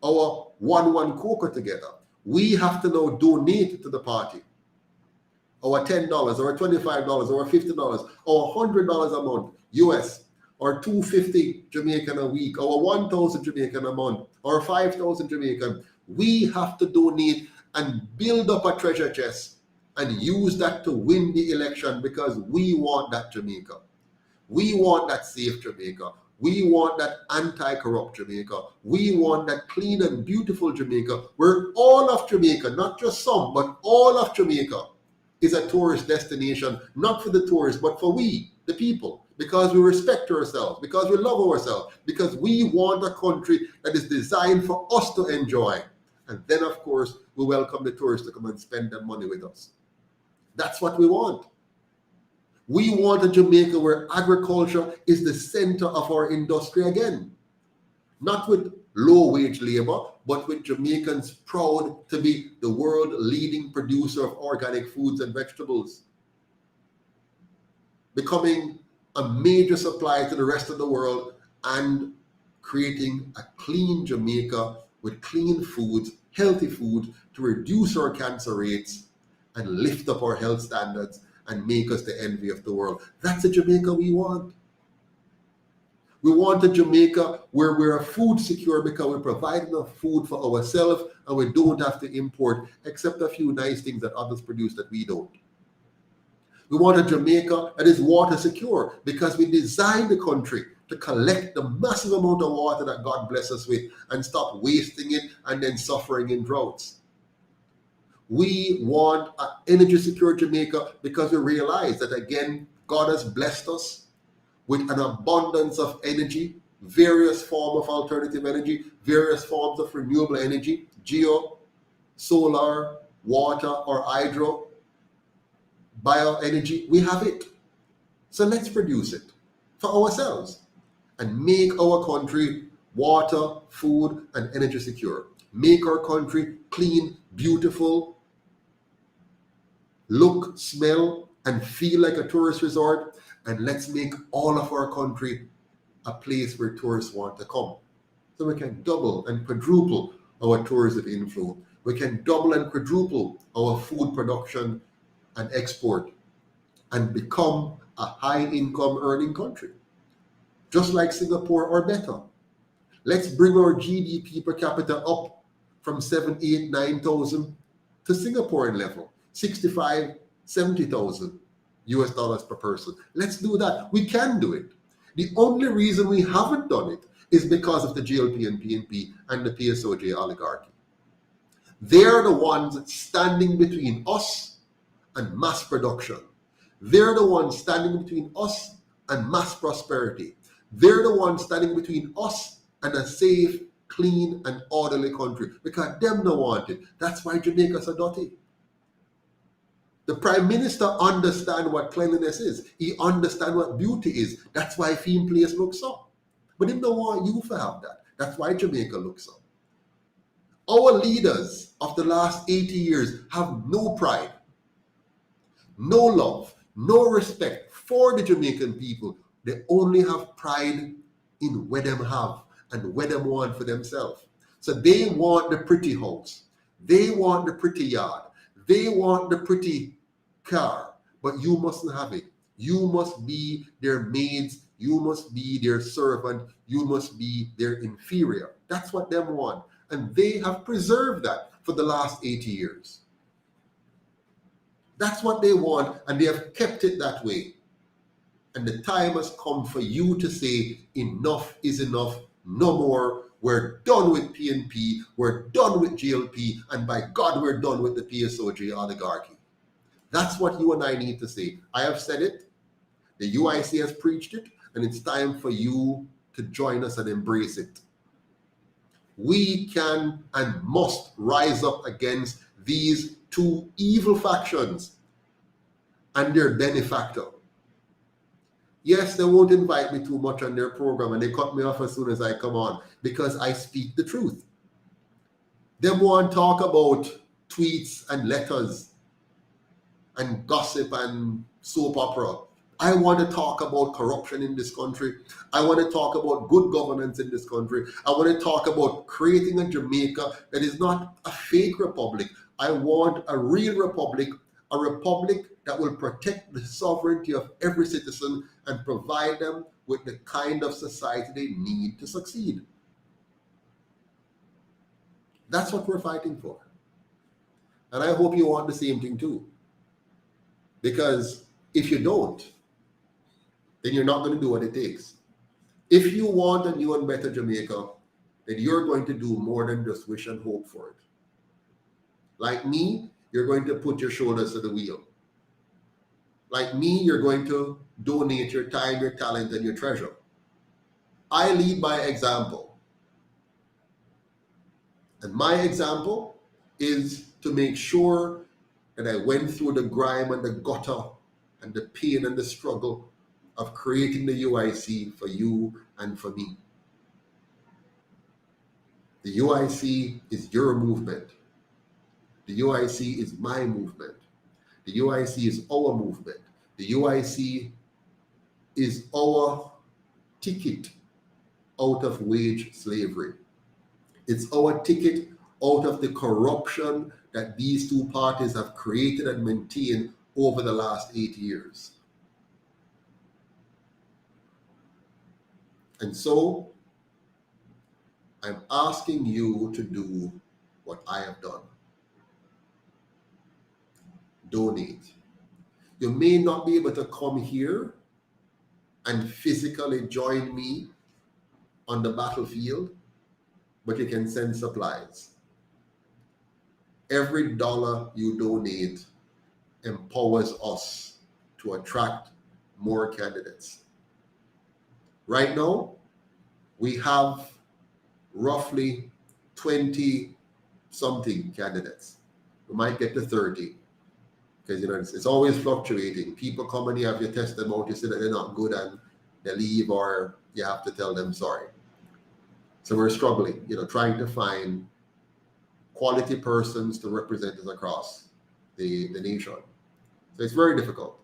Speaker 3: our one cocoa together. We have to now donate to the party. Our $10, or $25, or $50, or $100 a month, US, or $250 Jamaican a week, or 1,000 Jamaican a month, or 5,000 Jamaican. We have to donate and build up a treasure chest and use that to win the election, because we want that Jamaica. We want that safe Jamaica. We want that anti-corrupt Jamaica. We want that clean and beautiful Jamaica, where all of Jamaica, not just some, but all of Jamaica is a tourist destination, not for the tourists, but for we, the people, because we respect ourselves, because we love ourselves, because we want a country that is designed for us to enjoy. And then, of course, we welcome the tourists to come and spend their money with us. That's what we want. We want a Jamaica where agriculture is the center of our industry again. not with low-wage labor, but with Jamaicans proud to be the world leading producer of organic foods and vegetables, becoming a major supplier to the rest of the world and creating a clean Jamaica with clean foods, healthy food to reduce our cancer rates and lift up our health standards and make us the envy of the world. That's the Jamaica we want. We want a Jamaica where we're food secure because we provide enough food for ourselves and we don't have to import except a few nice things that others produce that we don't. We want a Jamaica that is water secure because we designed the country to collect the massive amount of water that God bless us with and stop wasting it and then suffering in droughts. We want an energy secure Jamaica because we realize that, again, God has blessed us with an abundance of energy, various forms of alternative energy, various forms of renewable energy, geo, solar, water, or hydro, bioenergy. We have it. So let's produce it for ourselves and make our country water, food, and energy secure. Make our country clean, beautiful, look, smell, and feel like a tourist resort. And let's make all of our country a place where tourists want to come. So we can double and quadruple our tourism inflow. We can double and quadruple our food production and export and become a high income earning country, just like Singapore or better. Let's bring our GDP per capita up from 7, 8, 9,000 to Singaporean level, 65, 70,000 US dollars per person. Let's do that. We can do it. The only reason we haven't done it is because of the GLP and PNP and the PSOJ oligarchy. They're the ones standing between us and mass production. They're the ones standing between us and mass prosperity. They're the ones standing between us and a safe, clean, and orderly country because them don't want it. That's why Jamaica's so dirty. The Prime Minister understands what cleanliness is. He understands what beauty is. That's why Theme Place looks up. But he don't want you to have that. That's why Jamaica looks up. Our leaders of the last 80 years have no pride, no love, no respect for the Jamaican people. They only have pride in what them have and what them want for themselves. So they want the pretty house. They want the pretty yard. They want the pretty car, but you mustn't have it. You must be their maids. You must be their servant. You must be their inferior. That's what them want. And they have preserved that for the last 80 years. That's what they want, and they have kept it that way. And the time has come for you to say, enough is enough, no more. We're done with PNP, we're done with GLP, and by God, we're done with the PSOJ oligarchy. That's what you and I need to say. I have said it, the UIC has preached it, and it's time for you to join us and embrace it. We can and must rise up against these two evil factions and their benefactor. Yes, they won't invite me too much on their program and they cut me off as soon as I come on because I speak the truth. They want to talk about tweets and letters and gossip and soap opera. I want to talk about corruption in this country. I want to talk about good governance in this country. I want to talk about creating a Jamaica that is not a fake republic. I want a real republic, a republic that will protect the sovereignty of every citizen and provide them with the kind of society they need to succeed. That's what we're fighting for. And I hope you want the same thing too. Because if you don't, then you're not going to do what it takes. If you want a new and better Jamaica, then you're going to do more than just wish and hope for it. Like me, you're going to put your shoulders to the wheel. Like me, you're going to donate your time, your talent, and your treasure. I lead by example. And my example is to make sure that I went through the grime and the gutter and the pain and the struggle of creating the UIC for you and for me. The UIC is your movement. The UIC is my movement. The UIC is our movement. The UIC is our ticket out of wage slavery. It's our ticket out of the corruption that these two parties have created and maintained over the last 8 years. And so, I'm asking you to do what I have done. Donate. You may not be able to come here and physically join me on the battlefield, but you can send supplies. Every dollar you donate empowers us to attract more candidates. Right now, we have roughly 20 something candidates. We might get to 30 because it's always fluctuating. People come and you have your testimony, you say that they're not good and they leave, or you have to tell them sorry. So we're struggling, trying to find quality persons to represent us across the nation. So it's very difficult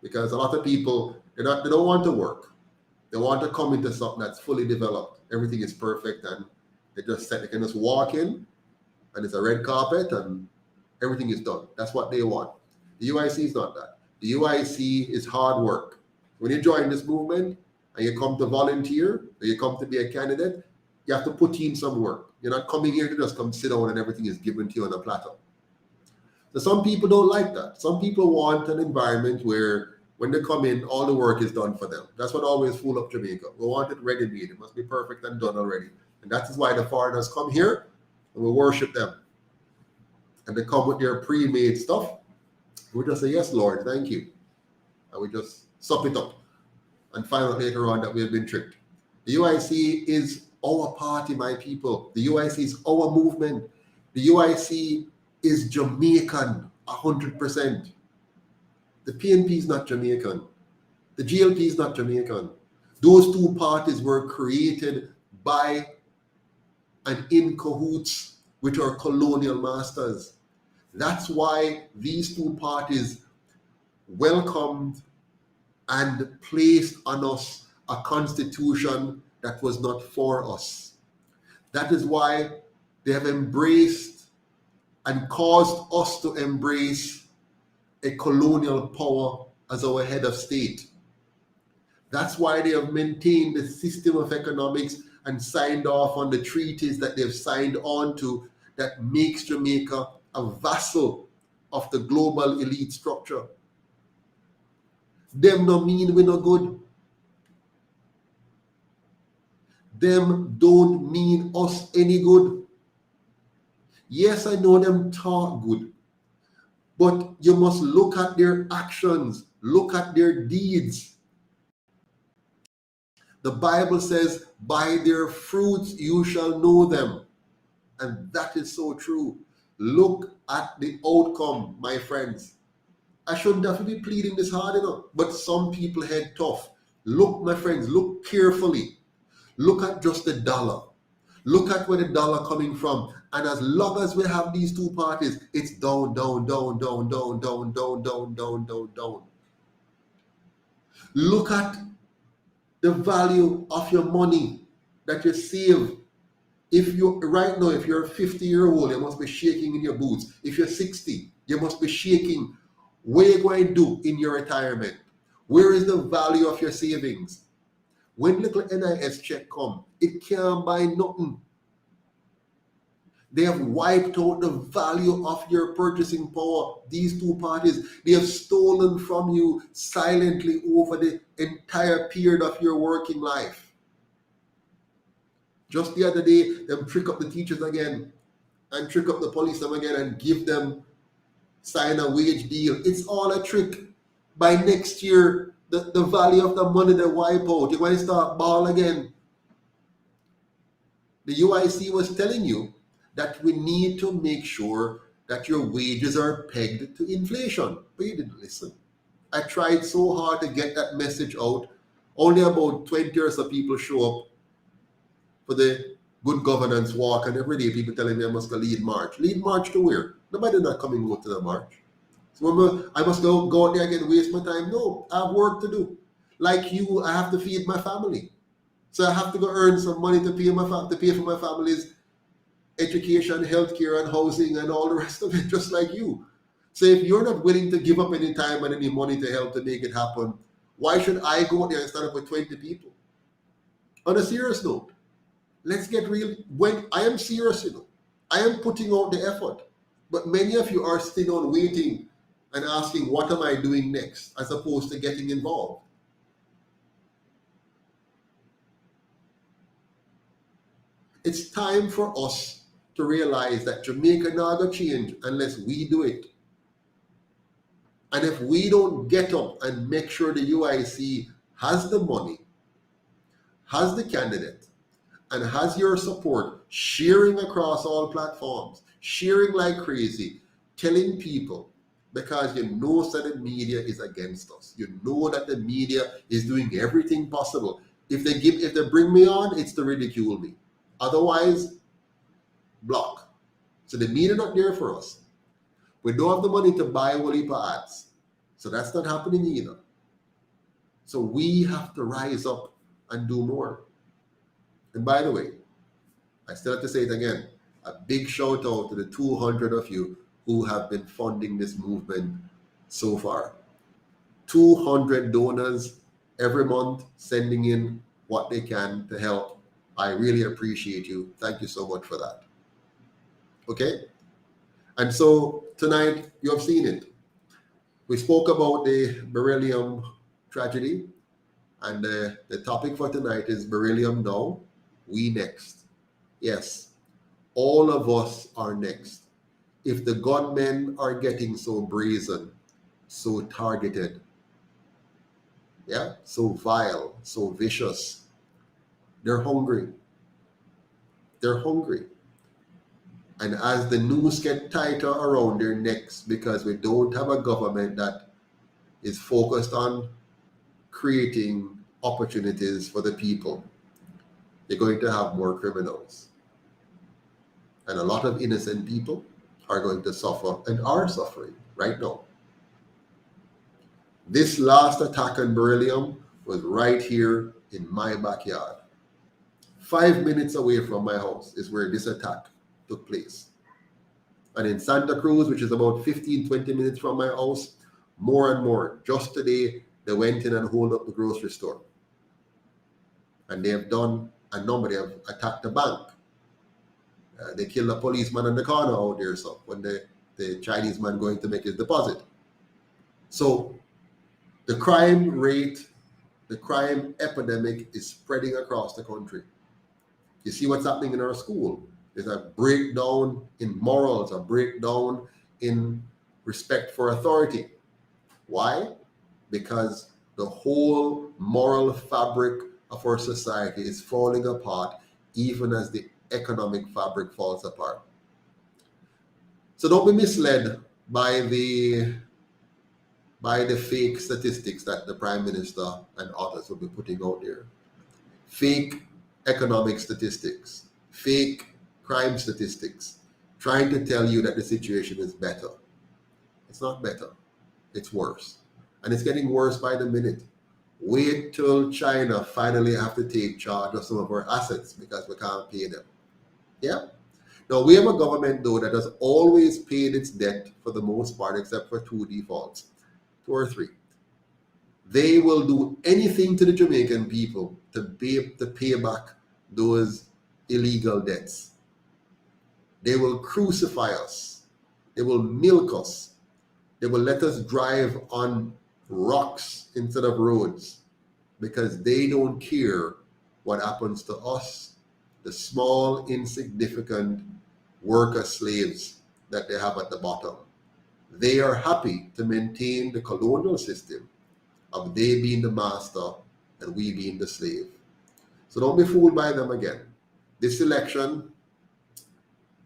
Speaker 3: because a lot of people, they don't want to work. They want to come into something that's fully developed. Everything is perfect and they can just walk in and it's a red carpet and everything is done. That's what they want. The UIC is not that. The UIC is hard work. When you join this movement and you come to volunteer or you come to be a candidate, you have to put in some work. You're not coming here to just come sit down and everything is given to you on a platter. So some people don't like that. Some people want an environment where when they come in, all the work is done for them. That's what always fool up Jamaica. We want it ready-made. It must be perfect and done already. And that is why the foreigners come here and we worship them. And they come with their pre-made stuff. We just say, yes, Lord, thank you. And we just sup it up and find out later on that we have been tricked. The UIC is our party, my people. The UIC is our movement. The UIC is Jamaican, 100%. The PNP is not Jamaican. The GLP is not Jamaican. Those two parties were created by and in cahoots with our colonial masters. That's why these two parties welcomed and placed on us a constitution that was not for us. That is why they have embraced and caused us to embrace a colonial power as our head of state. That's why they have maintained the system of economics and signed off on the treaties that they've signed on to that makes Jamaica a vassal of the global elite structure. Them no mean we no good. Them don't mean us any good. Yes, I know them talk good, but you must look at their actions, look at their deeds. The Bible says, by their fruits you shall know them. And that is so true. Look at the outcome, my friends. I shouldn't have to be pleading this hard enough, but some people head tough. Look, my friends, look carefully. Look at just the dollar. Look at where the dollar coming from. And as long as we have these two parties, it's down, down, down, down, down, down, down, down, down, down, down. Look at the value of your money that you save. If you right now, if you're a 50-year-old, you must be shaking in your boots. If you're 60, you must be shaking. What are you going to do in your retirement? Where is the value of your savings? When little NIS check come, it can't buy nothing. They have wiped out the value of your purchasing power. These two parties, they have stolen from you silently over the entire period of your working life. Just the other day, them trick up the teachers again and trick up the policemen again and give them sign a wage deal. It's all a trick. By next year, the value of the money they wipe out. You're going to start ball again. The UIC was telling you that we need to make sure that your wages are pegged to inflation. But you didn't listen. I tried so hard to get that message out. Only about 20 or so people show up for the good governance walk, and every day people telling me I must go lead march. Lead march to where? Nobody not coming out to the march. So I must go out there again and waste my time. No, I have work to do. Like you, I have to feed my family. So I have to go earn some money to pay for my family's education, healthcare, and housing, and all the rest of it, just like you. So if you're not willing to give up any time and any money to help to make it happen, why should I go there and stand up with 20 people? On a serious note, let's get real. When I am serious, I am putting out the effort. But many of you are still on waiting and asking, what am I doing next, as opposed to getting involved. It's time for us to realize that Jamaica not going to change unless we do it. And if we don't get up and make sure the UIC has the money, has the candidate, and has your support, sharing across all platforms, sharing like crazy, telling people, because you know that the media is against us. You know that the media is doing everything possible. If they bring me on, it's to ridicule me. Otherwise, block. So the media not there for us. We don't have the money to buy a whole heap of ads. So that's not happening either. So we have to rise up and do more. And by the way, I still have to say it again, a big shout out to the 200 of you who have been funding this movement so far. 200 donors every month sending in what they can to help. I really appreciate you. Thank you so much for that. Okay? And so tonight, you have seen it. We spoke about the Beryllium tragedy, and the topic for tonight is Beryllium now, we next. Yes, all of us are next. If the gunmen are getting so brazen, so targeted, yeah, so vile, so vicious, they're hungry. They're hungry. And as the noose get tighter around their necks, because we don't have a government that is focused on creating opportunities for the people, you're going to have more criminals. And a lot of innocent people are going to suffer and are suffering right now. This last attack on Beryllium was right here in my backyard. 5 minutes away from my house is where this attack took place. And in Santa Cruz, which is about 15-20 minutes from my house, more and more. Just today, they went in and hold up the grocery store. And they have done a number. They have attacked the bank. They killed a policeman in the corner out there, so when the Chinese man going to make his deposit. So the crime rate, the crime epidemic is spreading across the country. You see what's happening in our school. There's a breakdown in morals, a breakdown in respect for authority. Why? Because the whole moral fabric of our society is falling apart, even as the economic fabric falls apart. So don't be misled by the fake statistics that the Prime Minister and others will be putting out there. Fake economic statistics, fake crime statistics, trying to tell you that the situation is better. It's not better. It's worse. And it's getting worse by the minute. Wait till China finally have to take charge of some of our assets because we can't pay them. Yeah? Now, we have a government, though, that has always paid its debt for the most part, except for 2 defaults, 2 or 3. They will do anything to the Jamaican people to pay back those illegal debts. They will crucify us. They will milk us. They will let us drive on rocks instead of roads because they don't care what happens to us, the small, insignificant worker slaves that they have at the bottom. They are happy to maintain the colonial system of they being the master and we being the slave. So don't be fooled by them again. This election,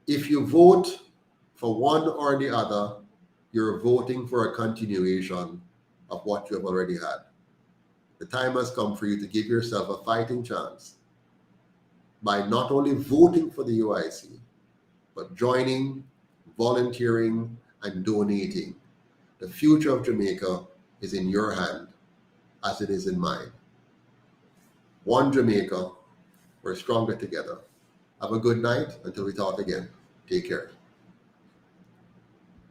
Speaker 3: if you vote for one or the other, you're voting for a continuation of what you have already had. The time has come for you to give yourself a fighting chance. by not only voting for the UIC, but joining, volunteering, and donating. The future of Jamaica is in your hand, as it is in mine. One Jamaica, we're stronger together. Have a good night until we talk again. Take care.